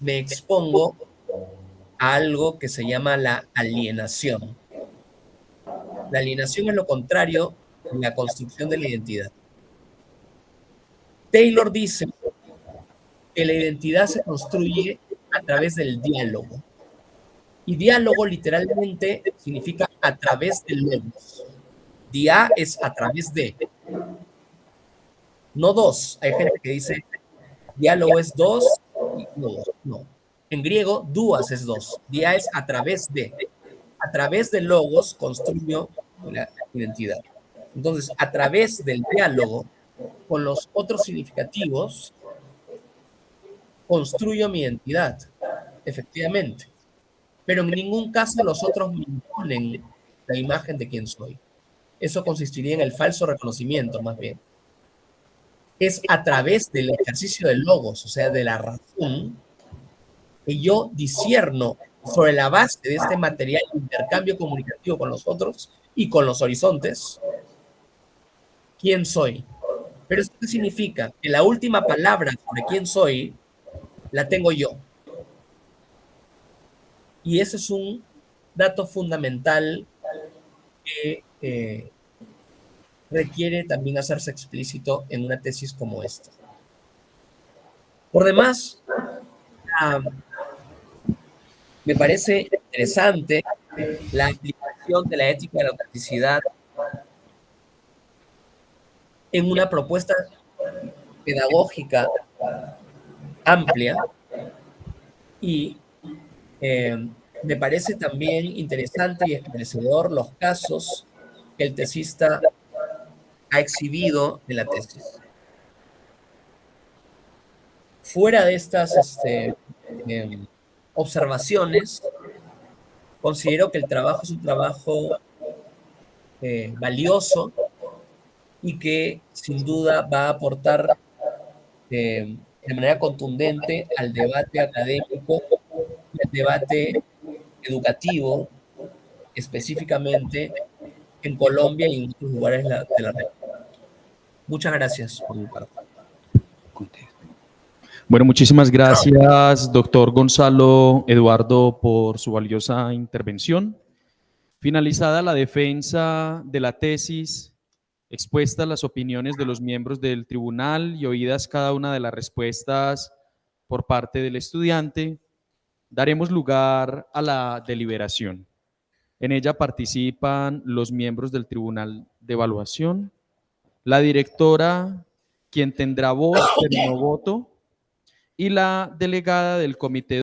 E: me expongo a algo que se llama la alienación. La alienación es lo contrario a la construcción de la identidad. Taylor dice que la identidad se construye a través del diálogo. Y diálogo literalmente significa a través de logos. Dia es a través de. No dos. Hay gente que dice diálogo es dos y logos. No. En griego, duas es dos. Dia es a través de. A través de logos construyo la identidad. Entonces, a través del diálogo con los otros significativos, construyo mi identidad, efectivamente. Pero en ningún caso los otros me imponen la imagen de quién soy. Eso consistiría en el falso reconocimiento, más bien. Es a través del ejercicio del logos, o sea, de la razón, que yo discierno sobre la base de este material de intercambio comunicativo con los otros y con los horizontes, quién soy. Pero ¿eso qué significa? Que la última palabra sobre quién soy la tengo yo. Y ese es un dato fundamental que requiere también hacerse explícito en una tesis como esta. Por demás, me parece interesante la aplicación de la ética de la autenticidad en una propuesta pedagógica amplia y me parece también interesante y esclarecedor los casos que el tesista ha exhibido en la tesis. Fuera de estas observaciones, considero que el trabajo es un trabajo valioso y que sin duda va a aportar de manera contundente al debate académico y al debate educativo, específicamente en Colombia y en otros lugares de la red. Muchas gracias por mi parte.
A: Bueno, muchísimas gracias, doctor Gonzalo Eduardo, por su valiosa intervención. Finalizada la defensa de la tesis, expuestas las opiniones de los miembros del tribunal y oídas cada una de las respuestas por parte del estudiante, daremos lugar a la deliberación. En ella participan los miembros del tribunal de evaluación, la directora, quien tendrá voz pero no voto, y la delegada del comité